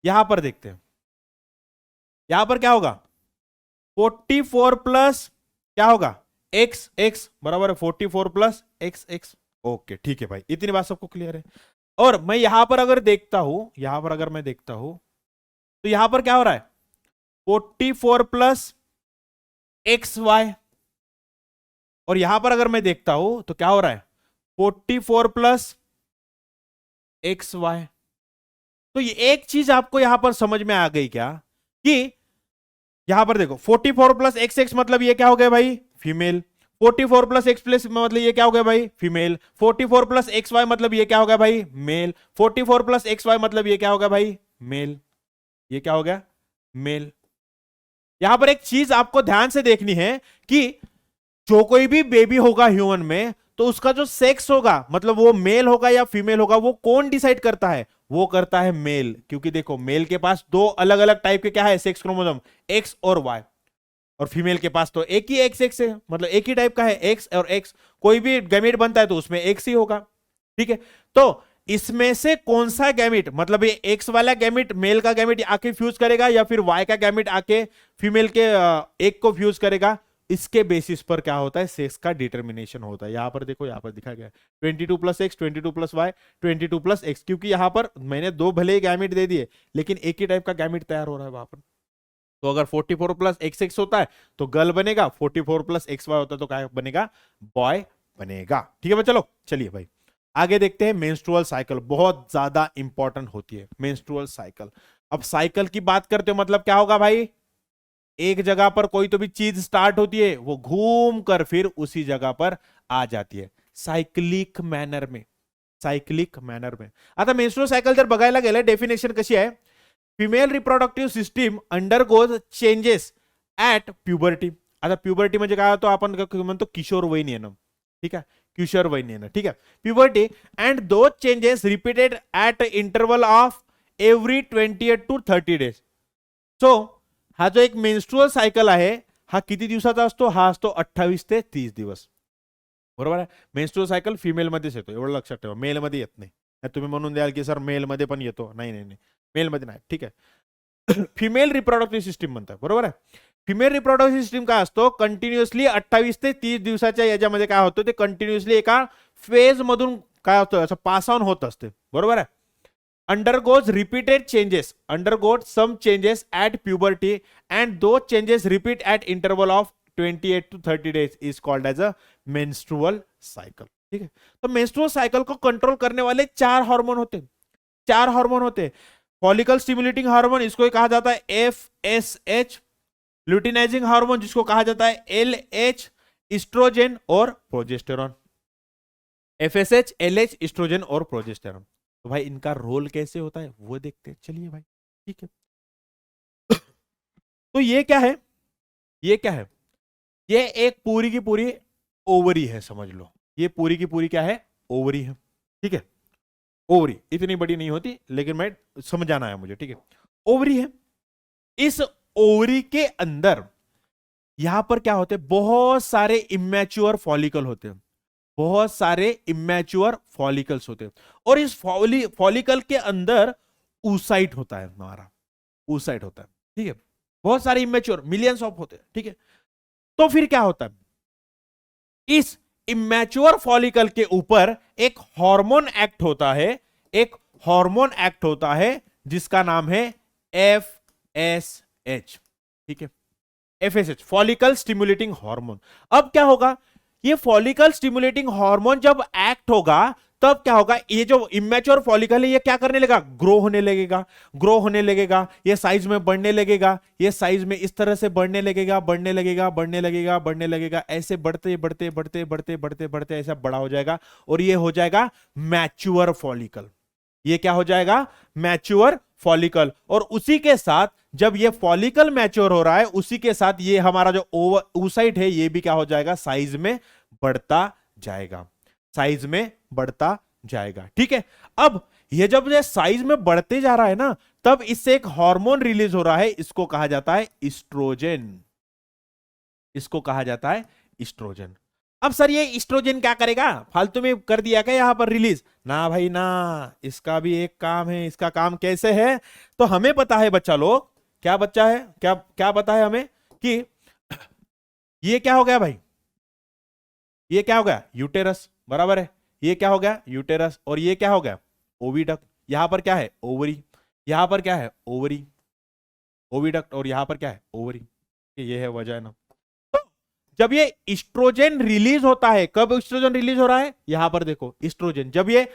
यहां पर देखते हैं, यहां पर क्या होगा, 44 प्लस क्या होगा, एक्स एक्स बराबर है 44 प्लस एक्स एक्स। ओके ठीक है भाई, इतनी बात सबको क्लियर है। और मैं यहां पर अगर देखता हूं, यहां पर अगर मैं देखता हूं तो यहां पर क्या हो रहा है, 44 प्लस एक्स वाई, और यहां पर अगर मैं देखता हूं तो क्या हो रहा है, 44 प्लस एक्स वाई। तो ये एक चीज आपको यहां पर समझ में आ गई क्या, कि यहां पर देखो 44 प्लस एक्स एक्स मतलब ये क्या हो गया भाई, फीमेल। 44 प्लस एक्स प्लस मतलब ये क्या हो गया भाई, फीमेल। 44 प्लस एक्स वाई मतलब ये क्या हो गया भाई, मेल। 44 प्लस एक्स वाई मतलब ये क्या हो गया भाई, मेल। ये क्या हो गया, मेल। यहां पर एक चीज आपको ध्यान से देखनी है कि जो कोई भी बेबी होगा ह्यूमन में, तो उसका जो सेक्स होगा, मतलब वो मेल होगा या फीमेल होगा, वो कौन डिसाइड करता है, वो करता है मेल। क्योंकि देखो मेल के पास 2 अलग अलग टाइप के क्या है, सेक्स क्रोमोसोम, एक्स और वाई। और फीमेल के पास तो एक ही एक्स एक्स है, मतलब एक ही टाइप का है, एक्स और एक्स। कोई भी गैमेट बनता है तो उसमें एक्स ही होगा, ठीक है। तो इसमें से कौन सा गैमेट, मतलब ये एक्स वाला गैमेट मेल का गैमेट आके फ्यूज करेगा, या फिर वाई का गैमेट आके फीमेल के एक को फ्यूज करेगा, इसके बेसिस पर क्या होता है, सेक्स का डिटर्मिनेशन होता है। यहां पर देखो, यहां पर दिखा गया 22 plus X, 22 plus Y, 22 plus X, क्योंकि यहां पर मैंने 2 भले ही गैमेट दे दिए, लेकिन एक ही टाइप का गैमेट तैयार हो रहा है वहां पर। तो अगर 44 प्लस एक्स एक्स होता है तो गर्ल बनेगा, 44 प्लस एक्स वाई होता है तो क्या बनेगा, बॉय बनेगा, ठीक है भाई। चलो चलिए भाई आगे देखते हैं। मेंस्ट्रुअल साइकिल बहुत ज्यादा इंपॉर्टेंट होती है, मेंस्ट्रुअल साइकिल। अब साइकिल की बात करते हो मतलब क्या होगा भाई, एक जगह पर कोई तो भी चीज स्टार्ट होती है, वो घूम कर फिर उसी जगह पर आ जाती है, सायक्लिक मॅनर में, सायक्लिक मॅनर में। आता मेंस्ट्रुअल सायकल जर बघायला गेलं, डेफिनेशन कशी आहे, female reproductive system undergoes changes at puberty. आता प्युबर्टी म्हणजे काय होतो, आपण म्हणतो किशोरवयीन येणं, ठीक आहे, किशोरवयीन येणं, ठीक आहे, puberty. And those changes repeated at interval of every 28 to 30 days. सो हा जो एक मेन्स्ट्रुअल सायकल आहे हा किती दिवसाचा असतो? हा असतो 28 ते 30 दिवस. बरोबर आहे. मेन्स्ट्रुअल सायकल फिमेलमध्येच येतो, एवढं लक्षात ठेवा, मेलमध्ये येत नाही. तुम्ही म्हणून द्याल की सर मेलमध्ये पण येतो, नाही नाही नाही, मेलमध्ये नाही. ठीक आहे. फिमेल रिप्रोडक्टिव्ह सिस्टीम म्हणतात, बरोबर आहे. फिमेल रिप्रोडक्टिव्ह सिस्टीम काय असतो? कंटिन्युअसली 28 ते 30 दिवसाच्या याच्यामध्ये काय होतं, ते कंटिन्युअसली एका फेज मधून काय होतं, असं पास ऑन होत असते, बरोबर आहे. undergoes repeated changes, undergoes some changes at puberty and those changes repeat at interval of 28 to 30 days is called as a menstrual cycle. ठीक है. तो menstrual cycle को कंट्रोल करने वाले 4 हार्मोन होते, 4 हार्मोन होते. फॉलिकल स्टिमुलेटिंग हार्मोन, इसको कहा जाता है FSH. ल्यूटिनाइजिंग हार्मोन, जिसको कहा जाता है LH, इस्ट्रोजेन और प्रोजेस्टेरॉन. FSH, LH, इस्ट्रोजेन और प्रोजेस्टेरॉन. तो भाई इनका रोल कैसे होता है वो देखते हैं, चलिए भाई. ठीक है. तो ये क्या है? ये क्या है? ये एक पूरी की पूरी ओवरी है, समझ लो. ये पूरी की पूरी क्या है? ओवरी है. ठीक है. ओवरी इतनी बड़ी नहीं होती, लेकिन मैं समझाना है मुझे. ठीक है. ओवरी है. इस ओवरी के अंदर यहां पर क्या होते हैं? बहुत सारे इमैच्योर फॉलिकल होते हैं, बहुत सारे इमैच्योर फॉलिकल्स होते हैं. और इस फॉलिकल के अंदर ऊसाइट होता है, हमारा ऊसाइट होता है. ठीक है. बहुत सारे इमैच्योर, मिलियंस ऑफ होते हैं. ठीक है. तो फिर क्या होता है? इस इमैच्योर फॉलिकल के ऊपर एक हार्मोन एक्ट होता है, एक हार्मोन एक्ट होता है जिसका नाम है FSH. ठीक है. FSH, follicle stimulating hormone. अब क्या होगा? ये फॉलिकल स्टिमुलेटिंग हार्मोन जब एक्ट होगा तब क्या होगा? ये जो इमैच्योर फॉलिकल है ये क्या करने लगेगा? ग्रो होने लगेगा, ग्रो होने लगेगा. ये साइज में बढ़ने लगेगा, ये साइज में इस तरह से बढ़ने लगेगा, बढ़ने लगेगा, बढ़ने लगेगा, बढ़ने लगेगा. ऐसे बढ़ते बढ़ते बढ़ते बढ़ते बढ़ते बढ़ते ऐसा बड़ा हो जाएगा और ये हो जाएगा मैच्योर फॉलिकल. ये क्या हो जाएगा? Mature follicle. और उसी के साथ जब ये फॉलिकल मैच्योर हो रहा है, उसी के साथ ये हमारा जो oocyte है ये भी क्या हो जाएगा? साइज में बढ़ता जाएगा, साइज में बढ़ता जाएगा. ठीक है. अब ये जब ये साइज में बढ़ते जा रहा है ना, तब इससे एक हार्मोन रिलीज हो रहा है, इसको कहा जाता है इस्ट्रोजन. इसको कहा जाता है इस्ट्रोजन. अब सर ये इस्ट्रोजन क्या करेगा? फालतू में कर दिया क्या यहां पर रिलीज? ना भाई ना, इसका भी एक काम है. इसका काम कैसे है? तो हमें पता है बच्चा लोग, क्या बच्चा है, क्या क्या पता है हमें कि ये क्या हो गया भाई? ये क्या हो गया? यूटेरस, बराबर है. ये क्या हो गया? यूटेरस. और ये क्या हो गया? ओविडक्ट. यहां पर क्या है? ओवरी. यहां पर क्या है? Ovary, oviduct. और यहां पर क्या है? ओवरी. ये है वजाइना. जब ये इस्ट्रोजन रिलीज होता है, कब इस्ट्रोजन रिलीज हो रहा है? यहां पर देखो इस्ट्रोजन. जब ये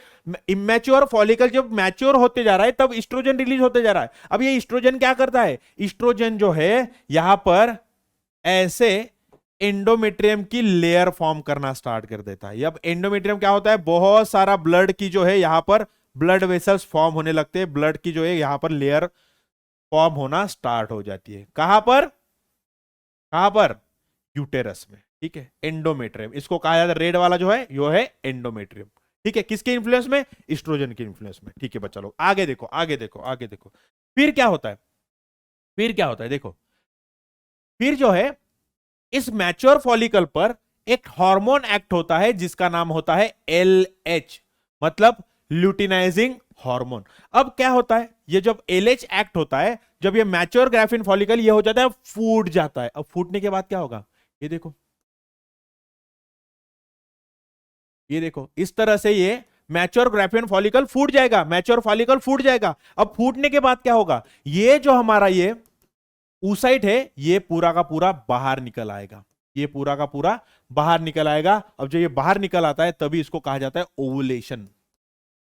इमैच्योर फॉलिकल जब मैच्योर होते जा रहा है तब इस्ट्रोजन रिलीज होते जा रहा है. अब ये इस्ट्रोजन क्या करता है? इस्ट्रोजन जो है यहां पर ऐसे एंडोमेट्रियम की लेयर फॉर्म करना स्टार्ट कर देता है. अब एंडोमेट्रियम क्या होता है? बहुत सारा ब्लड की जो है यहां पर ब्लड वेसल्स फॉर्म होने लगते हैं, ब्लड की जो है यहां पर लेयर फॉर्म होना स्टार्ट हो जाती है. कहां पर? कहां पर? यूटेरस में. ठीक है. एंडोमेट्रियम इसको कहा जाता है. रेड वाला जो है यो है एंडोमेट्रियम. ठीक है. किसके इन्फ्लुएंस में? इस्ट्रोजन के इन्फ्लुएंस में. ठीक है बच्चा लोग, आगे देखो, आगे देखो, आगे देखो. फिर क्या होता है? फिर क्या होता है? देखो, फिर जो है इस मैच्योर फॉलिकल पर एक हार्मोन एक्ट होता है जिसका नाम होता है LH, मतलब ल्यूटिनाइजिंग हार्मोन. अब क्या होता है? ये जब LH एक्ट होता है, जब ये मैच्योर ग्राफिन फॉलिकल ये हो जाता है, फूट जाता है. अब फूटने के बाद क्या होगा? ये देखो, ये देखो, इस तरह से ये मैच्योर ग्राफिन फॉलिकल फूट जाएगा, मैच्योर फॉलिकल फूट जाएगा. अब फूटने के बाद क्या होगा? ये जो हमारा ये oocyte है ये पूरा का पूरा बाहर निकल आएगा, ये पूरा का पूरा बाहर निकल आएगा. अब जब ये बाहर निकल आता है तभी इसको कहा जाता है ओवुलेशन,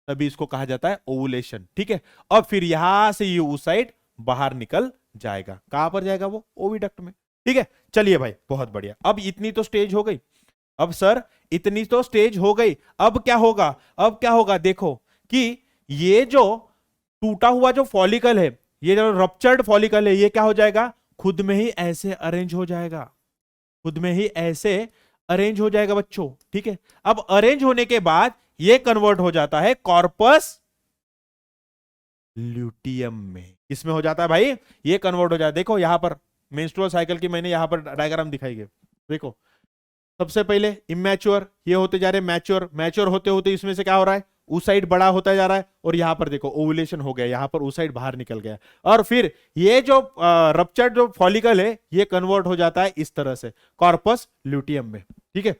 तभी इसको कहा जाता है ओवुलेशन. ठीक है. अब फिर यहां से ये oocyte बाहर निकल जाएगा. कहां पर जाएगा? वो ओविडक्ट में. ठीक है. चलिए भाई, बहुत बढ़िया. अब इतनी तो स्टेज हो गई. अब सर इतनी तो स्टेज हो गई, अब क्या होगा? अब क्या होगा? देखो कि ये जो टूटा हुआ जो फॉलिकल है, ये जो रप्चर्ड फॉलिकल है, ये क्या हो जाएगा? खुद में ही ऐसे अरेंज हो जाएगा, खुद में ही ऐसे अरेंज हो जाएगा बच्चों. ठीक है. अब अरेंज होने के बाद ये कन्वर्ट हो जाता है कॉर्पस ल्यूटियम में. इसमें हो जाता है भाई, ये कन्वर्ट हो जाता है। देखो यहां पर मेंस्ट्रुअल साइकिल की मैंने यहां पर डायग्राम दिखाई है। देखो सबसे पहले इमैच्योर, ये होते जा रहे मैच्योर, मैच्योर होते होते इसमें से क्या हो रहा है, oocyte बड़ा होता जा रहा है, और यहां पर देखो ओवुलेशन हो गया, यहां पर oocyte बाहर निकल गया, और फिर ये जो रप्चर्ड जो फॉलिकल है ये कन्वर्ट हो जाता है इस तरह से कॉर्पस ल्यूटियम में। ठीक है,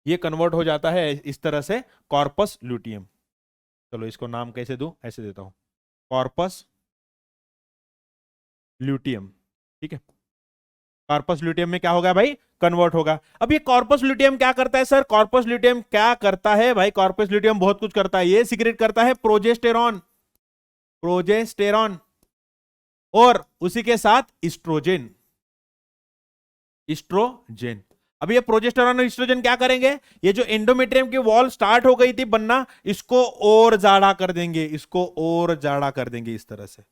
ये कन्वर्ट हो जाता है इस तरह से कॉर्पस ल्यूटियम। चलो इसको नाम कैसे दूं, ऐसे देता हूं, कॉर्पस ल्यूटियम। ठीक है, कॉर्पस ल्यूटियम में क्या होगा भाई, कन्वर्ट होगा। अब ये कॉर्पस ल्यूटियम क्या करता है सर, कॉर्पस ल्यूटियम क्या करता है भाई, कॉर्पस ल्यूटियम बहुत कुछ करता है। ये सीक्रेट करता है प्रोजेस्टेरॉन, प्रोजेस्टेरॉन, और उसी के साथ इस्ट्रोजेन, इस्ट्रोजेन। अब ये प्रोजेस्टेरॉन और इस्ट्रोजन क्या करेंगे, ये जो एंडोमेट्रियम की वॉल स्टार्ट हो गई थी बनना, इसको और जाड़ा कर देंगे, इसको और जाड़ा कर देंगे इस तरह से,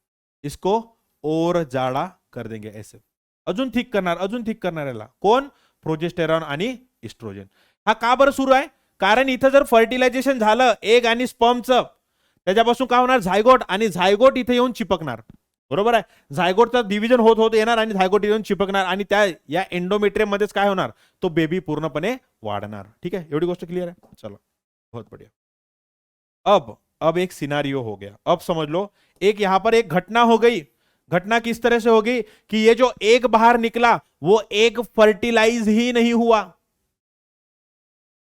इसको और जाड़ा कर देंगे ऐसे, अजून थिक करणार, अजून थिक करणाऱ्याला कोण, प्रोजेस्टेरॉन आणि इस्ट्रोजन। हा का बरं सुरू आहे, कारण इथं जर फर्टिलायझेशन झालं एग आणि स्पर्मचं, त्याच्यापासून काय होणार, झायगोट, आणि झायगोट इथे येऊन चिपकणार, बरोबर आहे। झायगोटचं डिव्हिजन होत होत येणार आणि झायगोट येऊन चिपकणार, आणि त्या या एंडोमेट्रियम मध्येच काय होणार, तो बेबी पूर्णपणे वाढणार। ठीक है, एवढी गोष्ट क्लियर है, चलो बहुत बढ़िया। अब एक सिनारियो हो गया, अब समझ लो, एक यहां पर एक घटना हो गई। घटना किस तरह से होगी कि ये जो एग बाहर निकला वो एग फर्टिलाइज ही नहीं हुआ,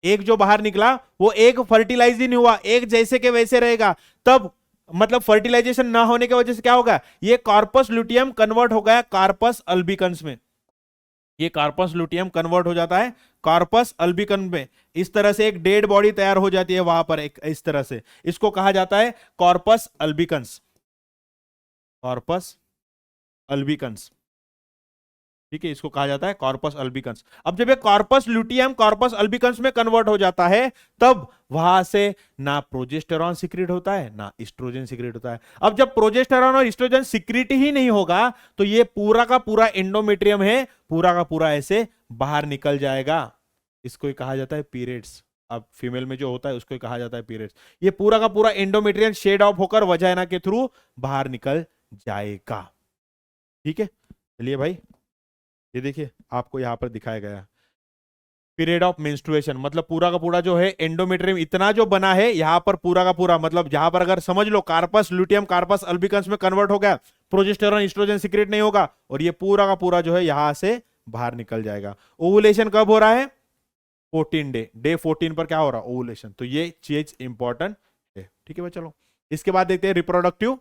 एग जो बाहर निकला वो एग फर्टिलाइज ही नहीं हुआ, एग जैसे के वैसे रहेगा। तब मतलब फर्टिलाइजेशन ना होने की वजह से क्या होगा, ये कॉर्पस ल्यूटियम कन्वर्ट हो गया कार्पस अल्बिकन्स में, ये कार्पस ल्यूटियम कन्वर्ट हो जाता है कार्पस अल्बिकन में। इस तरह से एक डेड बॉडी तैयार हो जाती है वहां पर, एक इस तरह से, इसको कहा जाता है कॉर्पस अल्बिकन्स, कॉर्पस अल्बिकन्स। ठीक है, इसको कहा जाता है कॉर्पस अल्बिकन्स। अब जब ये कॉर्पस ल्यूटियम कॉर्पस अल्बिकन्स में कन्वर्ट हो जाता है, तब वहां से ना प्रोजेस्टेरॉन सिक्रेट होता है ना इस्ट्रोजन सिक्रेट होता है। अब जब प्रोजेस्टेरॉन और इस्ट्रोजन सिक्रेट ही नहीं होगा, तो ये पूरा का पूरा एंडोमेट्रियम है, पूरा का पूरा ऐसे बाहर निकल जाएगा, इसको ही कहा जाता है पीरियड्स। अब फीमेल में जो होता है उसको ही कहा जाता है पीरियड्स। ये पूरा का पूरा एंडोमेट्रियम शेड ऑफ होकर वजाइना के थ्रू बाहर निकल जाएगा। ठीक है, चलिए भाई, ये देखिए आपको यहां पर दिखाया गया पीरियड ऑफ मेंस्ट्रुएशन, मतलब पूरा का पूरा जो है एंडोमेट्रियम इतना जो बना है यहां पर पूरा का पूरा, मतलब यहां पर अगर समझ लो कार्पस ल्यूटियम कार्पस अल्बिकन्स में कन्वर्ट हो गया, प्रोजेस्टेरॉन इस्ट्रोजन सीक्रेट नहीं होगा, और ये पूरा का पूरा जो है यहां से बाहर निकल जाएगा। ओवुलेशन कब हो रहा है, 14 डे 14 पर क्या हो रहा है, ओवुलेशन। तो ये चीज इंपॉर्टेंट है। ठीक है भाई, चलो इसके बाद देखते हैं रिप्रोडक्टिव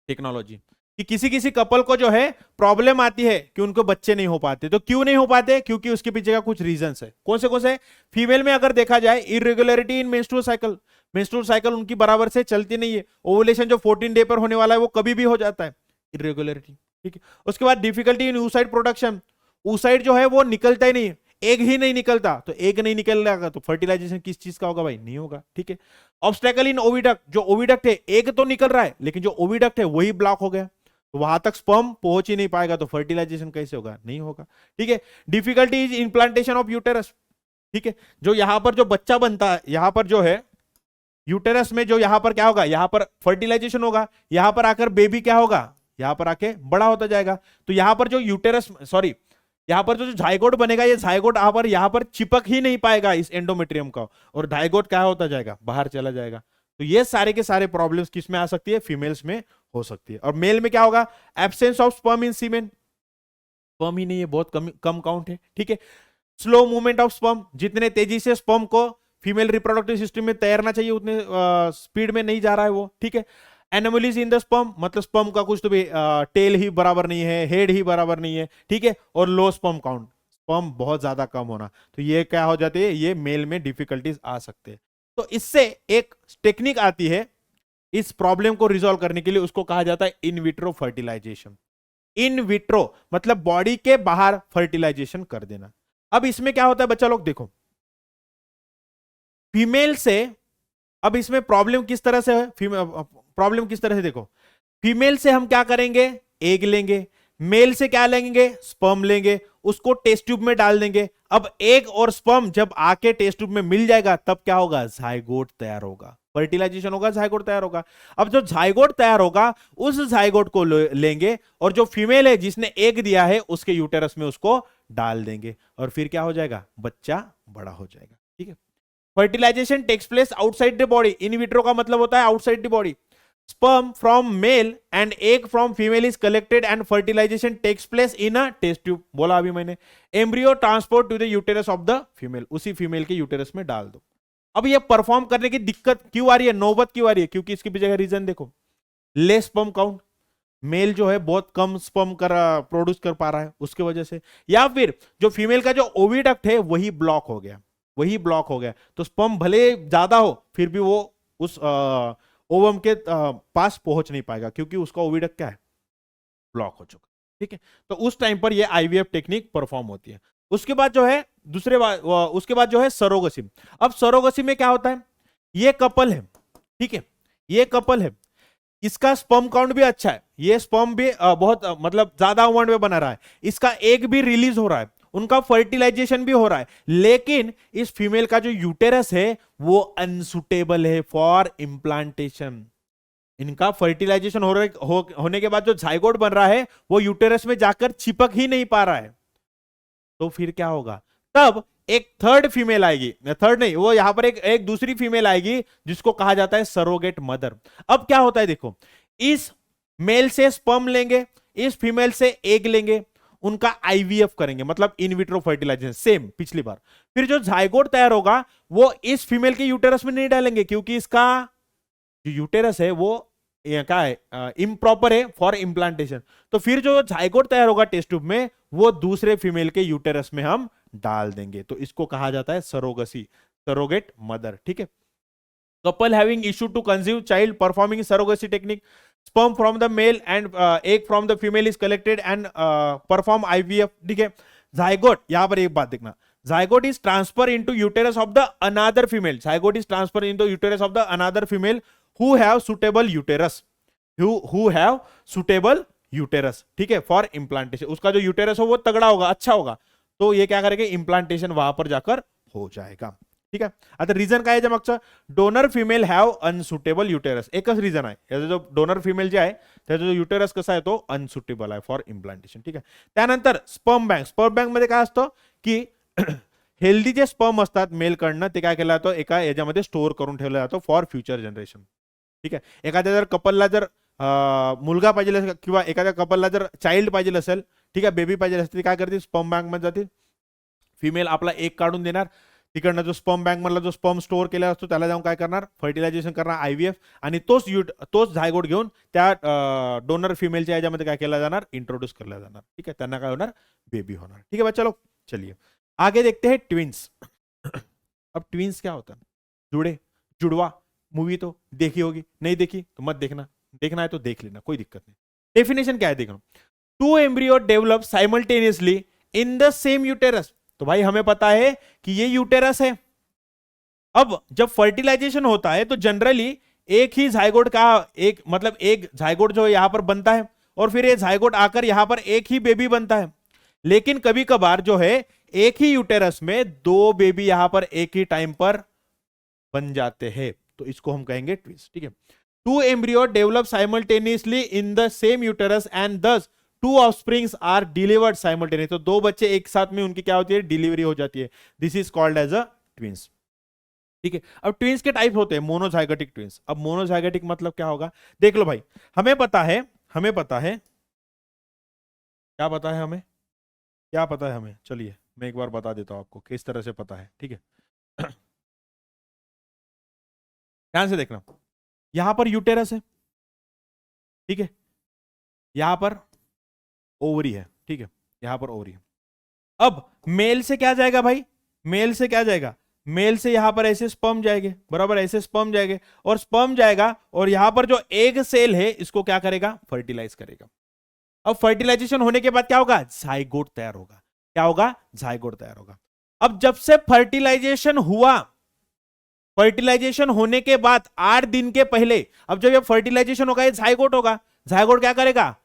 टेक्नोलॉजी, कि किसी किसी कपल को जो है प्रॉब्लम आती है कि उनको बच्चे नहीं हो पाते। तो क्यों नहीं हो पाते, क्योंकि उसके पीछे का कुछ रीजंस है। कौन से फीमेल में अगर देखा जाए, इरेगुलरिटी इन मेंस्ट्रुअल साइकिल, मेंस्ट्रुअल साइकिल उनकी बराबर से चलती नहीं है। ओवुलेशन जो 14 डे पर होने वाला है वो कभी भी हो जाता है, इरेगुलरिटी। ठीक है, उसके बाद difficulty in oocyte production, oocyte जो है वो निकलता ही नहीं, एग ही नहीं निकलता। तो एग नहीं निकल रहा तो फर्टिलाइजेशन किस चीज का होगा भाई, नहीं होगा। ठीक है, ऑब्स्टेकल इन ओविडक्ट, जो ओविडक्ट है, एग तो निकल रहा है लेकिन जो ओविडक्ट है वही ब्लॉक हो गया, तो वहां तक स्पर्म पहुंच ही नहीं पाएगा, तो फर्टिलाइजेशन कैसे होगा, नहीं होगा। ठीक है, difficulty is implantation of uterus. ठीक है, जो यहां पर जो बच्चा बनता है, यहां पर जो है यूटेरस में, जो यहां पर क्या होगा, यहां पर फर्टिलाइजेशन होगा, यहां पर आकर बेबी क्या होगा, यहां पर आके बड़ा होता जाएगा। तो यहां पर जो यूटेरस, सॉरी, यहां पर जो झाइगोट बनेगा, ये झाइगोट यहां पर चिपक ही नहीं पाएगा इस एंडोमेट्रियम का, और झाइगोट क्या होता जाएगा, बाहर चला जाएगा। तो ये सारे के सारे प्रॉब्लम्स किस में आ सकती है, फीमेल्स में हो सकती है। और मेल में क्या होगा, absence of sperm in semen, sperm ही नहीं है, बहुत कम काउंट है। ठीक है, स्लो मूवमेंट ऑफ स्पर्म, जितने तेजी से स्पर्म को फीमेल रिप्रोडक्टिव सिस्टम में तैरना चाहिए उतने स्पीड में नहीं जा रहा है वो। ठीक है, एनोमलीज इन द स्पर्म, मतलब स्पर्म का कुछ तो भी टेल ही बराबर नहीं है, हेड ही बराबर नहीं है। ठीक है, और लो स्पर्म काउंट, स्पर्म बहुत ज्यादा कम होना, तो ये क्या हो जाती है, ये मेल में डिफिकल्टीज आ सकते हैं। तो इससे एक टेक्निक आती है इस प्रॉब्लम को रिजॉल्व करने के लिए, उसको कहा जाता है in vitro fertilization. In vitro मतलब बॉडी के बाहर फर्टिलाइजेशन कर देना। अब इसमें क्या होता है बच्चा लोग, देखो फीमेल से, अब इसमें प्रॉब्लम किस तरह से है, प्रॉब्लम किस तरह से, देखो फीमेल से हम क्या करेंगे, एग लेंगे, मेल से क्या लेंगे, स्पर्म लेंगे, उसको टेस्ट ट्यूब में डाल देंगे। अब एग और स्पर्म जब आके टेस्ट ट्यूब में मिल जाएगा, तब क्या होगा, झाइगोट तैयार होगा, फर्टिलाइजेशन होगा, जायगोट तैयार होगा। अब जो जायगोट तैयार होगा उस जायगोट को लेंगे और जो फीमेल है जिसने एग दिया है उसके यूटेरस में उसको डाल देंगे और फिर क्या हो जाएगा, बच्चा बड़ा हो जाएगा। ठीक है, fertilization takes place outside the body. In vitro का मतलब होता है outside the body. sperm from male and egg from female is collected and fertilization takes place in a test tube। बोला अभी मैंने। embryo transport to the uterus of the female, उसी female के uterus में डाल दो। अब ये परफॉर्म करने की दिक्कत क्यों आ रही है, नौबत क्यों आ रही है, क्योंकि इसके पीछे का रीजन देखो, लेस स्पर्म काउंट, मेल जो है बहुत कम स्पर्म प्रोड्यूस कर पा रहा है उसके वजह से, या फिर जो फीमेल का जो ओविडक्ट है वही ब्लॉक हो गया, वही ब्लॉक हो गया। तो स्पर्म भले ज्यादा हो फिर भी वो उस ओवम के पास पहुंच नहीं पाएगा क्योंकि उसका ओविडक्ट क्या है, ब्लॉक हो चुका। ठीक है, तो उस टाइम पर ये आईवीएफ टेक्निक परफॉर्म होती है। उसके बाद जो है उसके बाद जो है सरोगसी। अब सरोगसी में क्या होता है, ये कपल है, ठीक है, ये कपल है, इसका स्पर्म काउंट भी अच्छा है, ये स्पर्म भी बहुत मतलब ज्यादा अमाउंट में बना रहा है, इसका एग भी रिलीज हो रहा है, उनका फर्टिलाइजेशन भी हो रहा है, लेकिन इस फीमेल का जो यूटेरस है वो अनसुटेबल है फॉर इंप्लांटेशन। इनका फर्टिलाइजेशन होने के बाद जो जाइगोट बन रहा है वो यूटेरस में जाकर चिपक ही नहीं पा रहा है। तो फिर क्या होगा, तब एक थर्ड फीमेल आएगी, थर्ड नहीं, वो यहां पर एक दूसरी फीमेल आएगी जिसको कहा जाता है सरोगेट मदर। अब क्या होता है देखो, इस मेल से स्पर्म लेंगे, इस फीमेल से एग लेंगे, उनका आईवीएफ करेंगे, मतलब इन विट्रो फर्टिलाइजेशन सेम पिछली बार। फिर जो जाइगोट तैयार होगा वो इस फीमेल के यूटेरस में नहीं डालेंगे क्योंकि इसका जो यूटेरस है वो क्या है, इम्प्रॉपर है फॉर इम्प्लांटेशन। तो फिर जो जाइगोट तैयार होगा टेस्ट ट्यूब में वो दूसरे फीमेल के यूटेरस में हम डाल देंगे। तो इसको कहा जाता है सरोगसी, सरोगेट मदर। ठीक है, couple having issue to conceive child performing surrogacy technique, sperm from the male and egg from the female is collected and perform IVF. ठीक है, जाइगोट, यहां पर एक बात देखना, zygote is transfer into uterus of the another female, zygote is transfer into uterus of the another female who have suitable uterus, who have suitable uterus। ठीक है, for implantation, उसका जो यूटेरस हो वो तगड़ा होगा, अच्छा होगा, तो ये क्या करेंगे, इंप्लांटेशन वहां पर जाकर हो जाएगा। ठीक आहे, आता रिझन काय आहे मागचं, donor female have unsuitable uterus, एकच रिझन आहे, याचा जो डोनर फिमेल जे आहे त्याचा जो युटेरस कसा आहे तो अनसुटेबल आहे फॉर इम्प्लांटेशन। ठीक आहे, त्यानंतर स्पर्म बँक, स्पर्म बँक मध्ये काय असतं की हेल्दी जे स्पर्म असतात मेल कडनं ते काय केलं जातं, एका याच्यामध्ये स्टोअर करून ठेवलं जातं फॉर फ्युचर जनरेशन। ठीक आहे, एखाद्या जर कपलला जर मुलगा पाहिजे असेल किंवा एखाद्या कपलला जर चाइल्ड पाहिजे असेल, ठीक आहे, बेबी पाहिजे असेल, काय करते, स्पर्म बँक मध्ये जाते, फिमेल आपला एक काढून देणार, तिकडनं जो स्पर्म बँक मधला जो स्पर्म स्टोअर केला असतो त्याला जाऊन काय करणार, फर्टिलायझेशन करणार आयव्हीएफ, आणि तोच झायगोट घेऊन त्या डोनर फिमेलच्या याच्यामध्ये काय केला जाणार, इंट्रोड्यूस केला जाणार। ठीक है, त्यांना काय होणार, बेबी होणार। ठीक है बच्चा लोग, चलिए आगे देखते हैं ट्विंस। अब ट्विंस क्या होता है, जुड़े, जुड़वा, मूवी तो देखी होगी, नहीं देखी तो मत देखना, देखना है तो देख लेना, कोई दिक्कत नहीं। डेफिनेशन क्या है देखो, two embryo develop simultaneously in the same uterus. तो भाई हमें पता है कि ये यूटेरस है। अब जब फर्टिलाइजेशन होता है तो जनरली एक ही जाइगोट का एक मतलब एक जाइगोट जो यहां पर बनता है और फिर ये जाइगोट आकर यहां पर एक ही बेबी बनता है। लेकिन कभी कभार जो है एक ही यूटेरस में दो बेबी यहां पर एक ही टाइम पर बन जाते हैं, तो इसको हम कहेंगे ट्विंस। ठीक है, two embryo develop simultaneously in the same uterus and thus two offsprings are delivered simultaneous. तो दो बच्चे एक साथ में उनकी क्या होती है, डिलीवरी हो जाती है। This is called as a twins. ठीक है, अब ट्विंस के टाइप होते हैं, मोनोजाइगोटिक ट्विंस। अब मोनोजाइगोटिक मतलब क्या होगा, देख लो भाई, हमें पता है क्या पता है हमें, क्या पता है हमें, चलिए मैं एक बार बता देता हूं आपको किस तरह से पता है। ठीक है, ध्यान से देखना, यहां पर यूटेरस है, ठीक है, यहां पर ओवरी है, ठीक है, यहां पर ओवरी है। अब मेल से क्या जाएगा भाई, मेल से क्या जाएगा, मेल से यहां पर ऐसे स्पर्म जाएंगे, बराबर, ऐसे स्पर्म जाएंगे और स्पर्म जाएगा और यहां पर जो एग सेल है इसको क्या करेगा, फर्टिलाइज करेगा। अब फर्टिलाइजेशन होने के बाद क्या होगा, जाइगोट तैयार होगा। क्या होगा, जाइगोट तैयार होगा। अब जब से फर्टिलाइजेशन हुआ, फर्टिलाइजेशन होने के बाद 8 दिन के पहले, अब जब ये फर्टिलाइजेशन होगा ये जाइगोट होगा, जाइगोट क्या करेगा,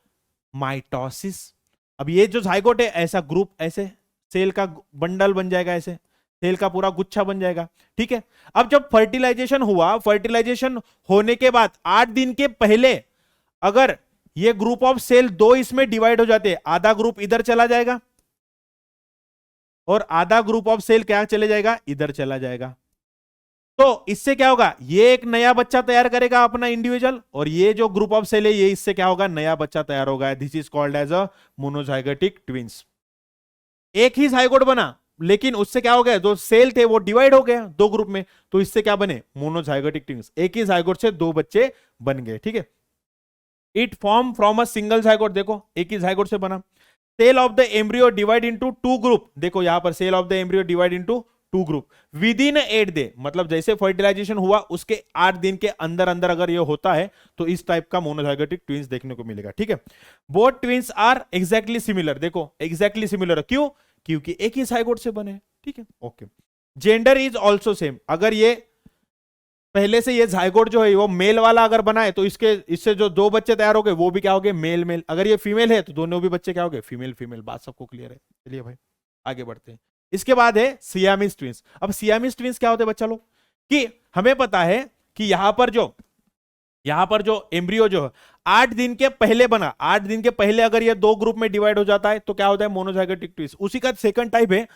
माइटोसिस। अब ये जो जाइगोट है ऐसा ग्रुप, ऐसे सेल का बंडल बन जाएगा ऐसे, सेल का पूरा गुच्छा बन जाएगा। ठीक है, अब जब फर्टिलाइजेशन हुआ, फर्टिलाइजेशन होने के बाद 8 दिन के पहले अगर ये ग्रुप ऑफ सेल दो इसमें डिवाइड हो जाते, आधा ग्रुप इधर चला जाएगा और आधा ग्रुप ऑफ सेल क्या चले जाएगा, इधर चला जाएगा। तो इससे क्या होगा, ये एक नया बच्चा तैयार करेगा अपना इंडिविजुअल, और ये जो ग्रुप ऑफ सेल है ये इससे क्या होगा, नया बच्चा तैयार होगा। This is called as a monozygotic twins. एक ही जाइगोट बना, लेकिन उससे क्या हो गया, जो सेल थे वो डिवाइड हो गया दो ग्रुप में, तो इससे क्या बने, मोनोजाइगोटिक ट्विंस। एक ही जाइगोट से दो बच्चे बन गए। ठीक है, it form from a single zygote, देखो एक ही जाइगोट से बना। Cell of the embryo divide into two group, देखो यहां पर cell of the embryo divide into two group within 8 day, मतलब जैसे फर्टिलाइजेशन हुआ उसके 8 दिन के अंदर अंदर अगर ये होता है तो इस टाइप का मोनोजाइगोटिक ट्विंस देखने को मिलेगा। ठीक है, both twins are exactly similar, देखो एग्जैक्टली सिमिलर क्यों, क्योंकि एक ही जाइगोट से बने। ठीक है, okay. Gender is also same, अगर ये पहले से ये जाइगोट जो है वो मेल वाला अगर बना है तो इससे जो दो बच्चे तैयार हो गए वो भी क्या हो गए, मेल मेल। अगर ये फीमेल है तो दोनों भी बच्चे क्या हो गए, फीमेल फीमेल। बात सबको क्लियर है? चलिए भाई आगे बढ़ते हैं। इसके बाद है सियामीज ट्विंस। अब सियामीज ट्विंस क्या होते हैं बच्चा लोग, कि हमें पता है कि यहां पर जो एम्ब्रियो जो 8 दिन के पहले बना, 8 दिन के पहले अगर ये दो ग्रुप में डिवाइड हो जाता है तो क्या होता है, मोनोजाइगोटिक ट्विंस। उसी का सेकंड टाइप है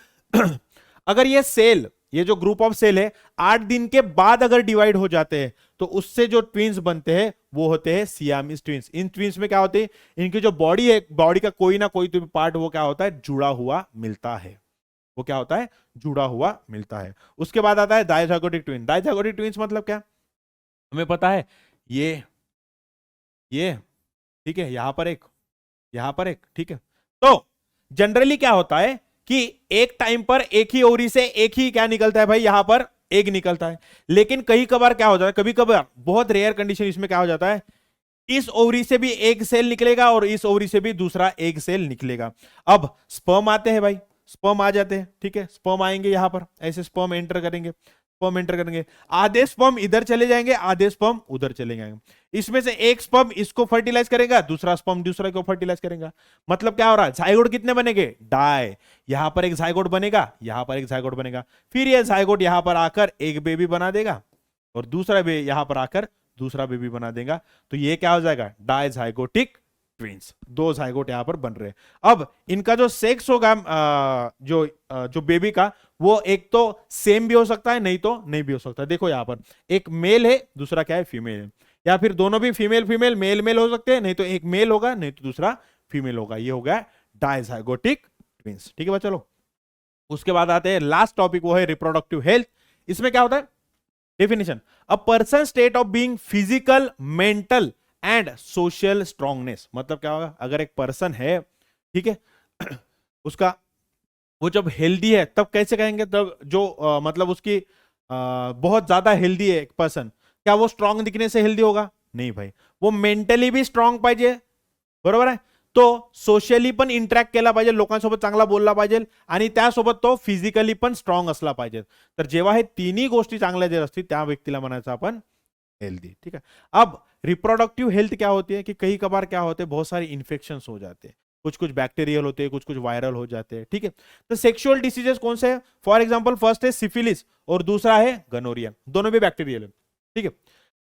अगर ये सेल, ये जो ग्रुप ऑफ सेल है 8 दिन के बाद अगर डिवाइड हो जाते हैं तो उससे जो ट्विंस बनते हैं वो होते हैं सियामीज ट्विंस। इन ट्विंस में क्या होते हैं, इनकी जो बॉडी है, बॉडी का कोई ना कोई तो पार्ट वो क्या होता है, जुड़ा हुआ मिलता है, वो क्या होता है, जुड़ा हुआ मिलता है। उसके बाद आता है डायजाइगोटिक ट्विन। डायजाइगोटिक ट्विंस मतलब क्या, हमें पता है ये ठीक है, यहां पर एक, ठीक है। तो जनरली क्या होता है कि एक टाइम पर एक ही ओवरी से एक ही क्या निकलता है भाई, यहां पर एग निकलता है। लेकिन कई कबार क्या हो जाता है, कभी कभार बहुत रेयर कंडीशन इसमें क्या हो जाता है, इस ओवरी से भी एक सेल निकलेगा और इस ओवरी से भी दूसरा एक सेल निकलेगा। अब स्पर्म आते हैं भाई, स्पर्म आ जाते हैं। ठीक है, स्पर्म आएंगे यहां पर, ऐसे स्पर्म एंटर करेंगे, आधे स्पर्म इधर चले जाएंगे, आधे स्पर्म उधर चले जाएंगे। इसमें से एक स्पर्म इसको फर्टिलाइज करेगा, दूसरा स्पर्म दूसरा को फर्टिलाइज करेगा। मतलब क्या हो रहा है, जाइगोट कितने बनेंगे, डाई। यहां पर एक जाइगोट बनेगा, यहां पर एक जाइगोट बनेगा, फिर ये जाइगोट यहां पर आकर एक बेबी बना देगा और दूसरा यहां पर आकर दूसरा बेबी बना देगा। तो ये क्या हो जाएगा, डायजाइगोटिक ट्विंस। दो जाइगोट यहां पर बन रहे हैं। अब इनका जो सेक्स होगा जो बेबी का, वो एक तो सेम भी हो सकता है, नहीं तो नहीं भी हो सकता। देखो यहां पर एक मेल है, दूसरा क्या है, फीमेल है, या फिर दोनों भी फीमेल फीमेल मेल मेल हो सकते हैं, नहीं तो एक मेल होगा नहीं तो दूसरा फीमेल होगा। ये हो गया डायजाइगोटिक ट्विंस। ठीक है बच्चा लोग, उसके बाद आते हैं लास्ट टॉपिक, वो है रिप्रोडक्टिव हेल्थ। इसमें क्या होता है, definition, a person state of being physical, mental and social strongness. मतलब क्या होगा, अगर एक पर्सन है, ठीक है, उसका वो जब हेल्दी है तब कैसे कहेंगे, तब जो मतलब उसकी बहुत ज्यादा हेल्दी है एक पर्सन, क्या वो स्ट्रांग दिखने से हेल्दी होगा, नहीं भाई, वो मेंटली भी स्ट्रांग पाहिजे, बरोबर आहे। तो सोशली पण इंटरॅक्ट केला पाहिजे, लोकांसोबत चांगला बोलला पाहिजे आणि त्यासोबत तो फिजिकली पण स्ट्रॉंग असला पाहिजे। तर जेव्हा हे तिन्ही गोष्टी चांगल्या जर असतील त्या व्यक्तीला म्हणायचं आपण हेल्दी। ठीक है, अब रिप्रोडक्टिव हेल्थ क्या होती है कि कई कबार क्या होते हैं, बहुत सारे इन्फेक्शंस हो जाते हैं, कुछ कुछ बैक्टीरियल होते हैं, कुछ कुछ वायरल हो जाते हैं। ठीक है, तो सेक्सुअल डिसीजेस कौन से हैं, फॉर एग्जांपल फर्स्ट है सिफिलिस और दूसरा है गनोरिया, दोनों भी बैक्टीरियल है। ठीक है,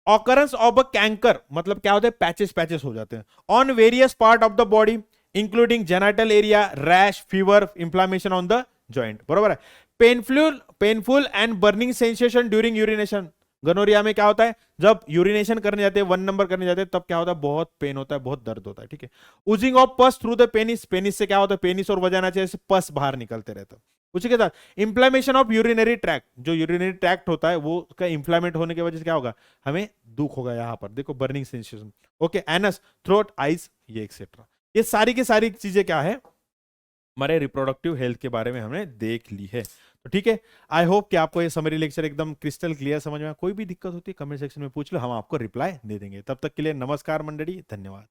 ऑकरेंस ऑफ अ कैंकर, मतलब क्या होता है, पैचेस पैचेस हो जाते हैं on various part of the body including genital area, rash, fever, inflammation on the joint, बरोबर है। Painful and burning sensation during urination, gonorrhoea में क्या होता है, जब यूरिनेशन करने जाते हैं, 1 नंबर करने जाते हैं, तब क्या होता है, बहुत पेन होता है, बहुत दर्द होता है। ठीक है, उजिंग ऑफ पस थ्रू द पेनिस, पेनिस से क्या होता है, पेनिस और वजाना से पस बाहर निकलते रहते हैं। उसी के साथ इंफ्लेमेशन ऑफ यूरिनरी ट्रैक्ट, जो यूरिनरी ट्रैक्ट होता है वो का इंफ्लेमेट होने की वजह से क्या होगा, हमें दुख होगा, यहां पर देखो burning sensation. Okay, anus, throat, eyes, ये एक्सेट्रा, ये सारी की सारी चीजें क्या है, हमारे रिप्रोडक्टिव हेल्थ के बारे में हमने देख ली है। तो ठीक है, आई होप कि आपको ये समरी लेक्चर एकदम क्रिस्टल क्लियर समझ में। कोई भी दिक्कत होती है कमेंट सेक्शन में पूछ लो, हम आपको रिप्लाई दे देंगे। तब तक के लिए नमस्कार मंडली, धन्यवाद।